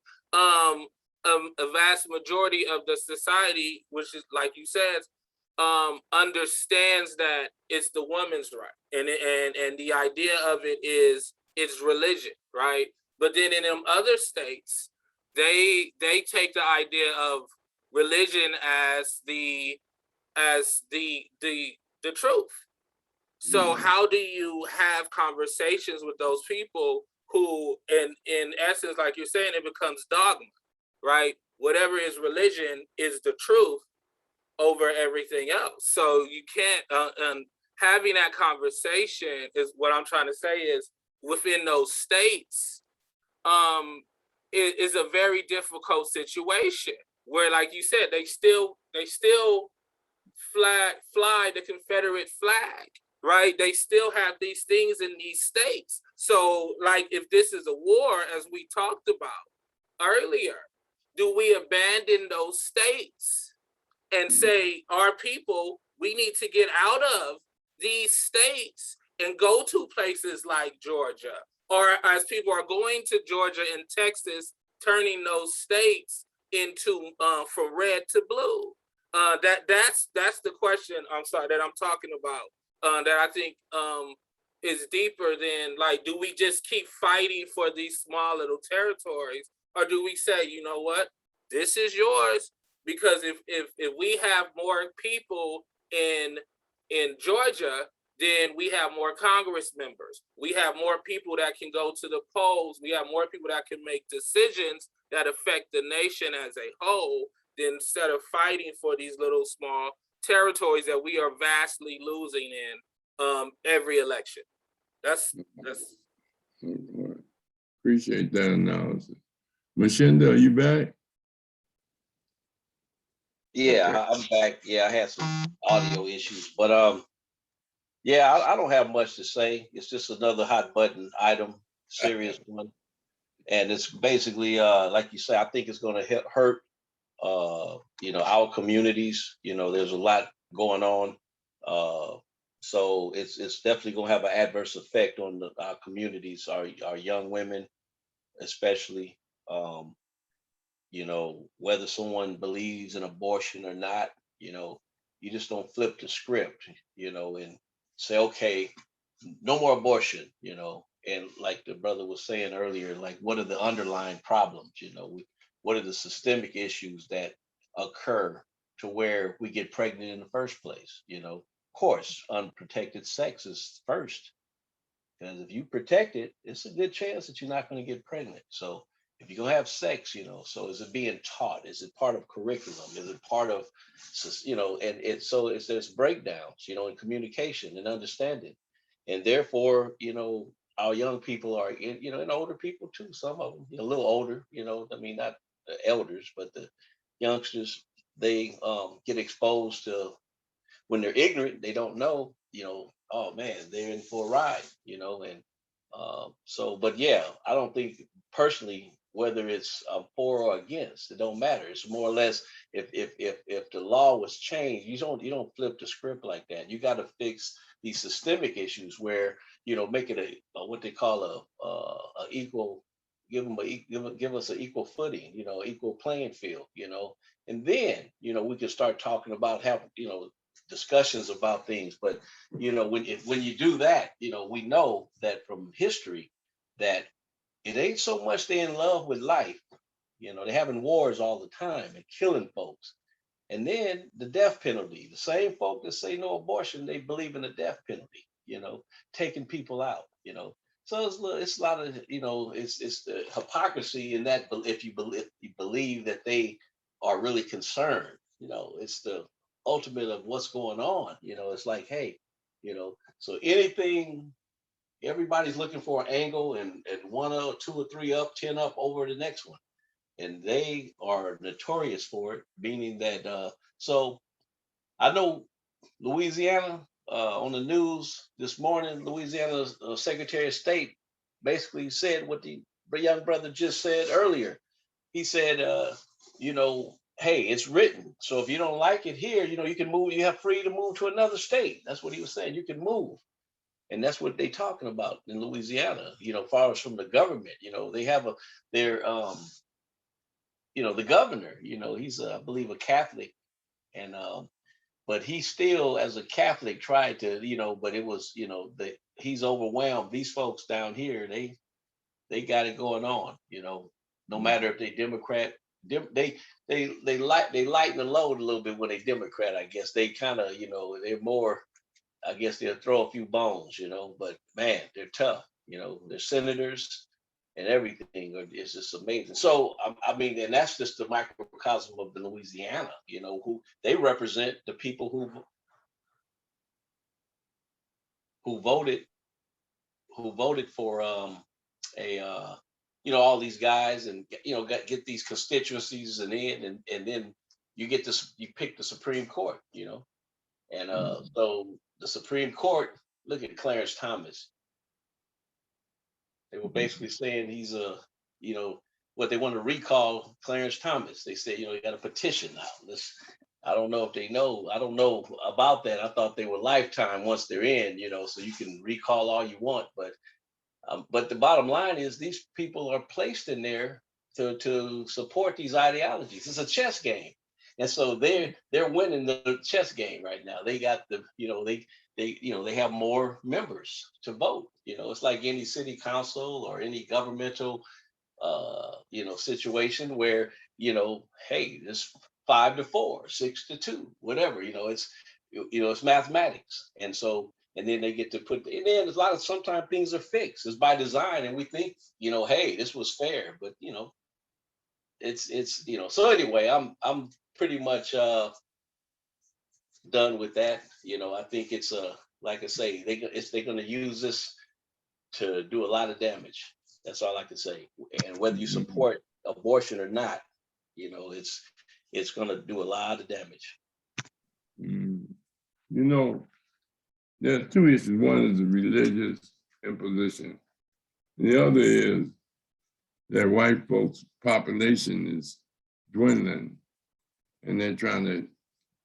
a vast majority of the society, which is like you said, understands that it's the woman's right, and the idea of it is it's religion, right? But then in them other states, they take the idea of religion as the truth. So how do you have conversations with those people who, in essence, like you're saying, it becomes dogma, right? Whatever is religion is the truth over everything else. So you can't. Having that conversation is what I'm trying to say is within those states, it is a very difficult situation where, like you said, they still fly the Confederate flag, right? They still have these things in these states. So, like, if this is a war, as we talked about earlier, do we abandon those states and say, our people, we need to get out of these states and go to places like Georgia, or as people are going to Georgia and Texas, turning those states into from red to blue? That's the question. I'm sorry, that I'm talking about. That I think is deeper than, like, do we just keep fighting for these small little territories, or do we say, you know what, this is yours? Because if we have more people in Georgia, then we have more Congress members. We have more people that can go to the polls. We have more people that can make decisions that affect the nation as a whole, than instead of fighting for these little small territories that we are vastly losing in every election. That's Appreciate that analysis. Mchinda, are you back? Yeah, I'm back. Yeah, I had some audio issues, but yeah, I don't have much to say. It's just another hot button item, serious one, and it's basically like you say. I think it's going to hurt our communities. There's a lot going on, so it's definitely going to have an adverse effect on our communities, our young women, especially. Whether someone believes in abortion or not, you just don't flip the script, and say, okay, no more abortion, and like the brother was saying earlier, like, what are the underlying problems? What are the systemic issues that occur to where we get pregnant in the first place? Of course, unprotected sex is first, because if you protect it, it's a good chance that you're not going to get pregnant. So if you're going to have sex, so is it being taught? Is it part of curriculum? Is it part of, there's breakdowns, in communication and understanding. And therefore, our young people are, and older people too, some of them, a little older, not the elders, but the youngsters, they get exposed to, when they're ignorant, they don't know, oh man, they're in for a ride, and but yeah, I don't think personally, whether it's for or against, it don't matter. It's more or less, if the law was changed, you don't flip the script like that. You got to fix these systemic issues where, make it a what they call a equal, give us an equal footing, equal playing field, and then, we can start talking about having, discussions about things. But when you do that, we know that from history that it ain't so much they're in love with life. They're having wars all the time and killing folks. And then the death penalty. The same folk that say no abortion, they believe in the death penalty, taking people out, So it's a lot of, it's the hypocrisy in that if you believe that they are really concerned, it's the ultimate of what's going on. It's like, hey, so anything, everybody's looking for an angle and one or two or three up, 10 up over the next one. And they are notorious for it, meaning that so I know Louisiana on the news this morning, Louisiana's Secretary of State basically said what the young brother just said earlier. He said, hey, it's written. So if you don't like it here, you can move. You have free to move to another state. That's what he was saying. You can move. And that's what they talking about in Louisiana, far as from the government, they have their the governor, he's I believe a Catholic, and but he still as a Catholic tried to, but it was, he's overwhelmed. These folks down here, they got it going on, no matter if they Democrat, they lighten the load a little bit when they Democrat. I guess they kind of, they're more, I guess they'll throw a few bones, but man, they're tough, they're senators and everything is just amazing. So, I mean, and that's just the microcosm of the Louisiana, who they represent the people who voted for all these guys and, get these constituencies and then you pick the Supreme Court, and so the Supreme Court, look at Clarence Thomas. They were basically saying he's what they want to recall Clarence Thomas. They said, you got a petition now. I don't know if they know. I don't know about that. I thought they were lifetime once they're in, so you can recall all you want. But the bottom line is these people are placed in there to support these ideologies. It's a chess game. And so they're winning the chess game right now. They got they have more members to vote. It's like any city council or any governmental situation where, hey, it's 5-4, 6-2, whatever, it's mathematics. And so, and then they get to put, and then there's sometimes things are fixed. It's by design. And we think, hey, this was fair, but it's so anyway, I'm pretty much done with that. I think it's like I say, they're going to use this to do a lot of damage. That's all I can say. And whether you support abortion or not, it's going to do a lot of damage. There are two issues. One is the religious imposition. The other is that white folks' population is dwindling, and they're trying to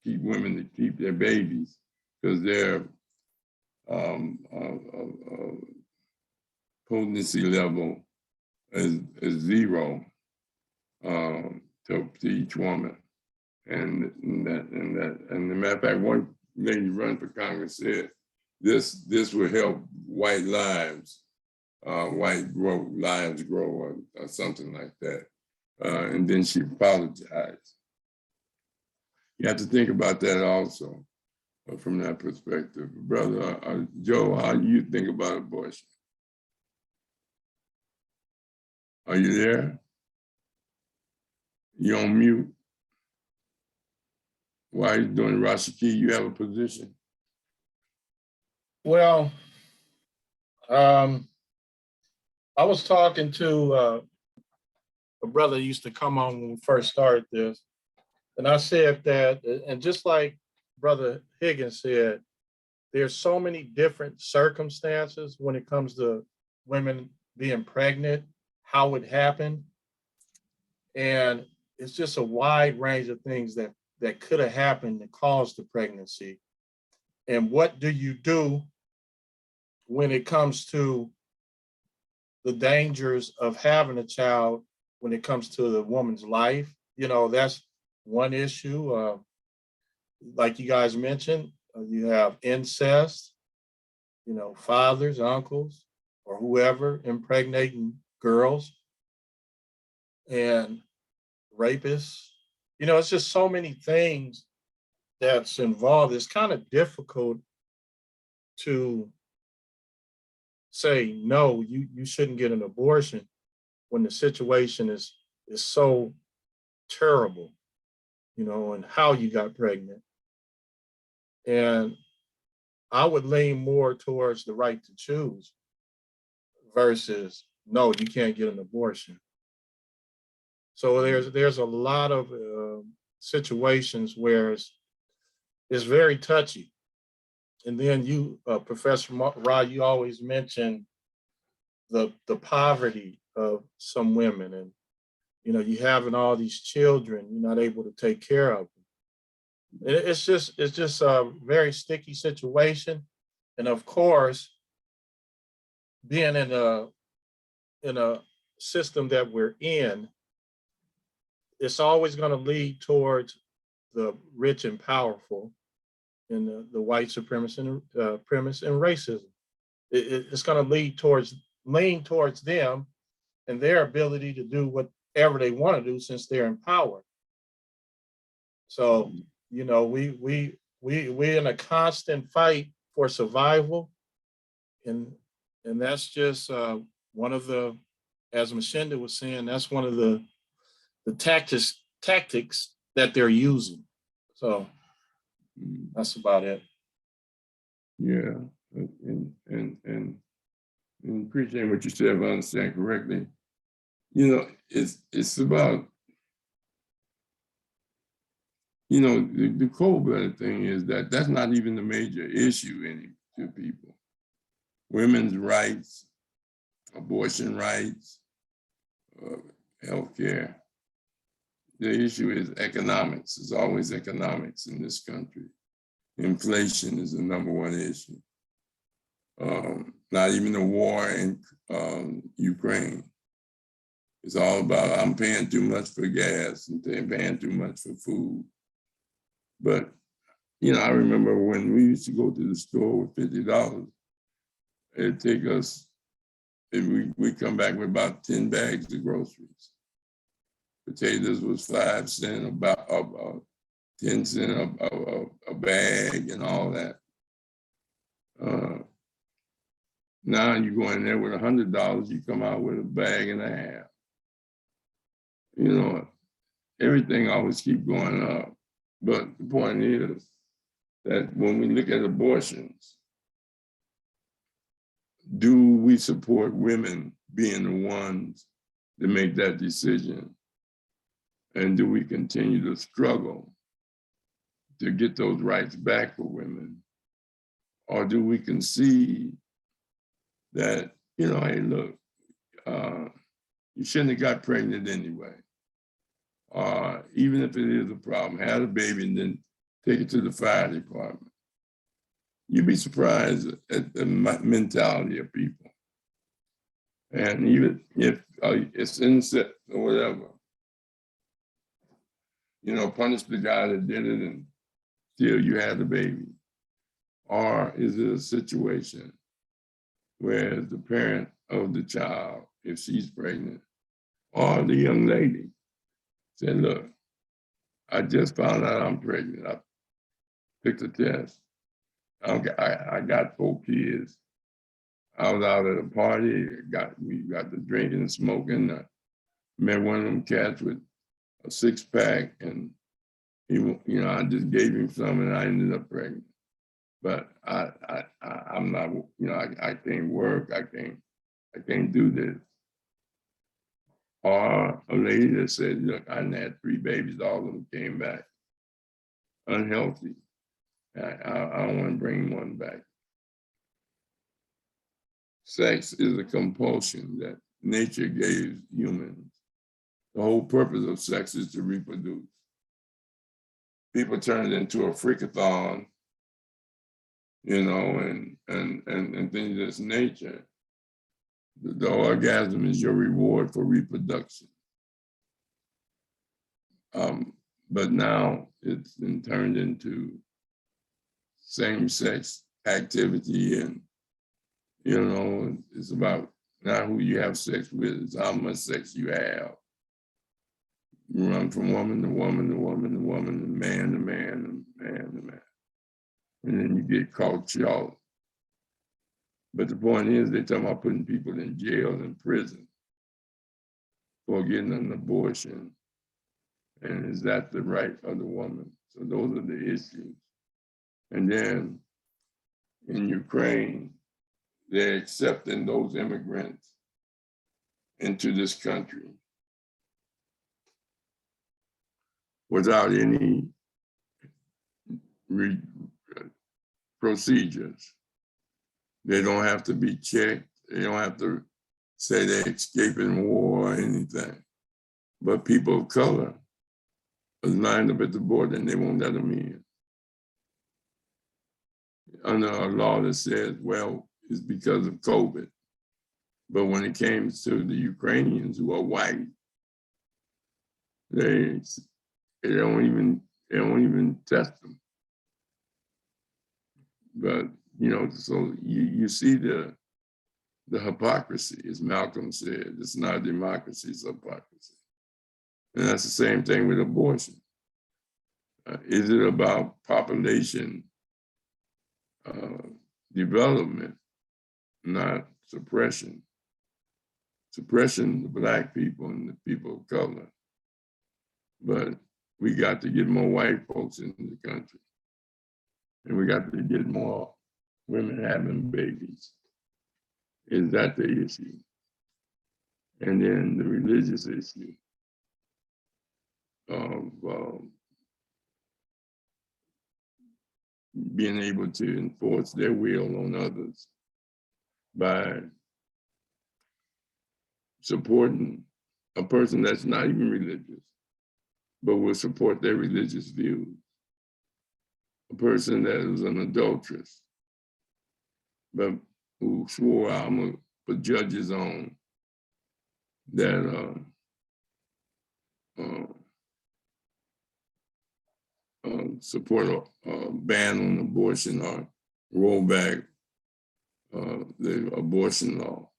keep women to keep their babies because their potency level is zero to each woman, and the matter of fact, one lady running for Congress said this will help white lives, lives grow, or something like that, and then she apologized. You have to think about that also from that perspective. Brother Joe, how do you think about abortion? Are you there? You on mute? Why are you doing Rashiki? You have a position? Well, I was talking to a brother who used to come on when we first started this, and I said that, and just like Brother Higgins said, there's so many different circumstances when it comes to women being pregnant, how it happened, and it's just a wide range of things that could have happened that caused the pregnancy. And what do you do when it comes to the dangers of having a child when it comes to the woman's life? That's one issue. Like you guys mentioned, you have incest, fathers, uncles, or whoever impregnating girls, and rapists, you know, it's just so many things that's involved. It's kind of difficult to say, no, you shouldn't get an abortion when the situation is so terrible, you know, and how you got pregnant. And I would lean more towards the right to choose versus, no, you can't get an abortion. So there's a lot of situations where it's very touchy. And then you, Professor Rahh, you always mention the poverty of some women, and you know, you having all these children, you're not able to take care of them. It's just a very sticky situation, and of course, being in a system that we're in, it's always going to lead towards the rich and powerful, and the white supremacist premise and racism. It's going to lean towards them and their ability to do whatever they want to do since they're in power. So, you know, we're in a constant fight for survival, and that's just one of the, as Mchinda was saying, that's one of the tactics that they're using. So that's about it. Yeah, and appreciate what you said, if I understand correctly. You know, it's about, you know, the cold-blooded thing is that's not even the major issue to people. Women's rights, abortion rights, healthcare. The issue is economics. It's always economics in this country. Inflation is the #1 issue. Not even the war in Ukraine. It's all about, I'm paying too much for gas and paying too much for food. But, you know, I remember when we used to go to the store with $50, it'd take us, we come back with about 10 bags of groceries. Potatoes was 5 cents, about 10 cents a bag and all that. Now you go in there with $100, you come out with a bag and a half. You know, everything always keeps going up. But the point is that when we look at abortions, do we support women being the ones to make that decision? And do we continue to struggle to get those rights back for women? Or do we concede that, you know, hey, look, you shouldn't have got pregnant anyway. Even if it is a problem, have a baby and then take it to the fire department. You'd be surprised at the mentality of people. And even if it's incest or whatever, you know, punish the guy that did it and still you had the baby. Or is it a situation where the parent of the child, if she's pregnant, or the young lady, said, look, I just found out I'm pregnant. I took the test. I got 4 kids. I was out at a party, we got the drinking and smoking. I met one of them cats with a 6-pack, and he, you know, I just gave him some and I ended up pregnant. But I'm not, you know, I can't work, I can't do this. Or a lady that said, look, I had 3 babies, all of them came back unhealthy. I don't want to bring one back. Sex is a compulsion that nature gave humans. The whole purpose of sex is to reproduce. People turn it into a freakathon, you know, and things of this nature. The orgasm is your reward for reproduction. But now it's been turned into same-sex activity, and, you know, it's about not who you have sex with, it's how much sex you have. You run from woman to woman to woman to woman to man to man to man to man. And then you get caught short. But the point is, they're talking about putting people in jail and prison for getting an abortion. And is that the right of the woman? So those are the issues. And then in Ukraine, they're accepting those immigrants into this country without any procedures. They don't have to be checked. They don't have to say they're escaping war or anything. But people of color are lined up at the border and they won't let them in. Under a law that says, well, it's because of COVID. But when it came to the Ukrainians who are white, they don't even test them. But so you see the hypocrisy, as Malcolm said. It's not democracy, it's hypocrisy. And that's the same thing with abortion. Is it about population development, not suppression? Suppression, the Black people and the people of color. But we got to get more white folks in the country. And we got to get more women having babies. Is that the issue? And then the religious issue of being able to enforce their will on others by supporting a person that's not even religious, but will support their religious views. A person that is an adulteress, but who swore, I'm gonna put judges on that support a ban on abortion or roll back the abortion law.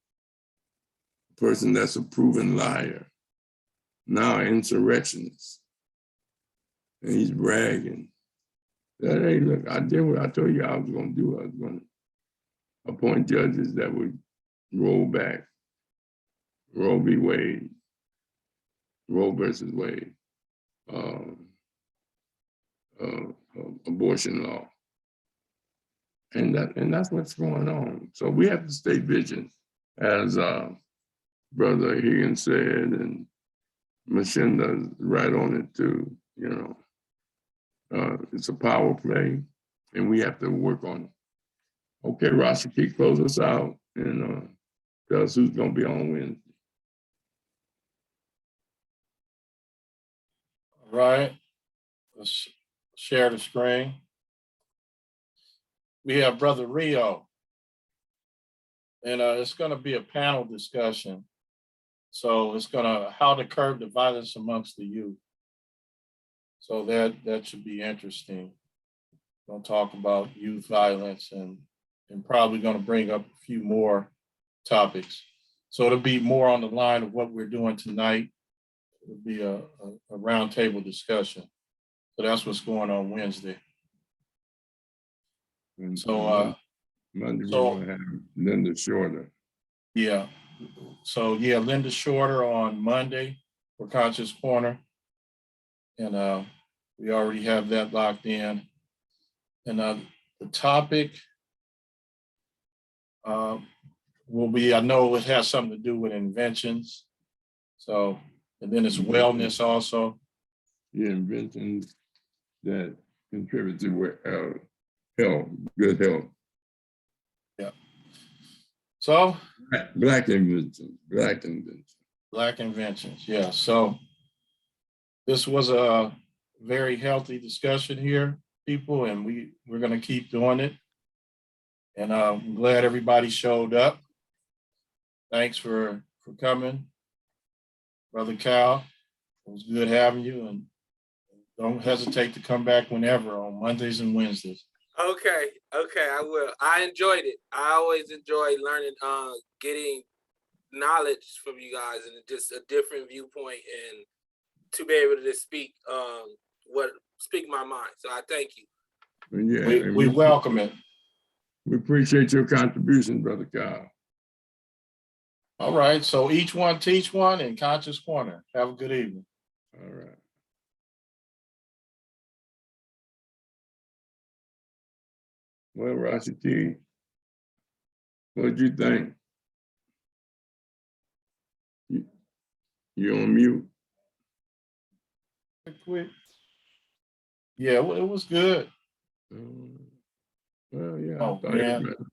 A person that's a proven liar, now an insurrectionist. And he's bragging that, hey, look, I did what I told you I was gonna do. I was gonna appoint judges that would roll back Roe v. Wade, Roe versus Wade, abortion law. And that's what's going on. So we have to stay vigilant, as Brother Higgins said, and Mchinda is right on it too, It's a power play, and we have to work on it. Okay, Rashaki, close us out and tell us who's gonna be on Wednesday. All right, let's share the screen. We have Brother Rio, and it's going to be a panel discussion. So it's going to how to curb the violence amongst the youth. So that should be interesting. We'll talk about youth violence and probably going to bring up a few more topics. So it'll be more on the line of what we're doing tonight. It'll be a roundtable discussion. So that's what's going on Wednesday. And So Monday we're gonna have Linda Shorter. Yeah. So yeah, Linda Shorter on Monday for Conscious Corner. And we already have that locked in. And the topic will be, I know it has something to do with inventions. So, and then it's wellness also. Yeah, inventions that contribute to health, good health. Yeah. So Black inventions. Black inventions, yeah. So this was a very healthy discussion here, people, and we're gonna keep doing it. And I'm glad everybody showed up. Thanks for coming, Brother Cal. It was good having you, and don't hesitate to come back whenever on Mondays and Wednesdays. Okay, I will. I enjoyed it. I always enjoy learning, getting knowledge from you guys and just a different viewpoint. And to be able to speak speak my mind. So I thank you. And yeah, and We welcome it. we appreciate your contribution, Brother Kyle. All right, so each one teach one in Conscious Corner. Have a good evening. All right. Well, Rashi T, what'd you think? You on mute? Quick. Yeah, well, it was good. Well, yeah, Oh, I thought man. everybody,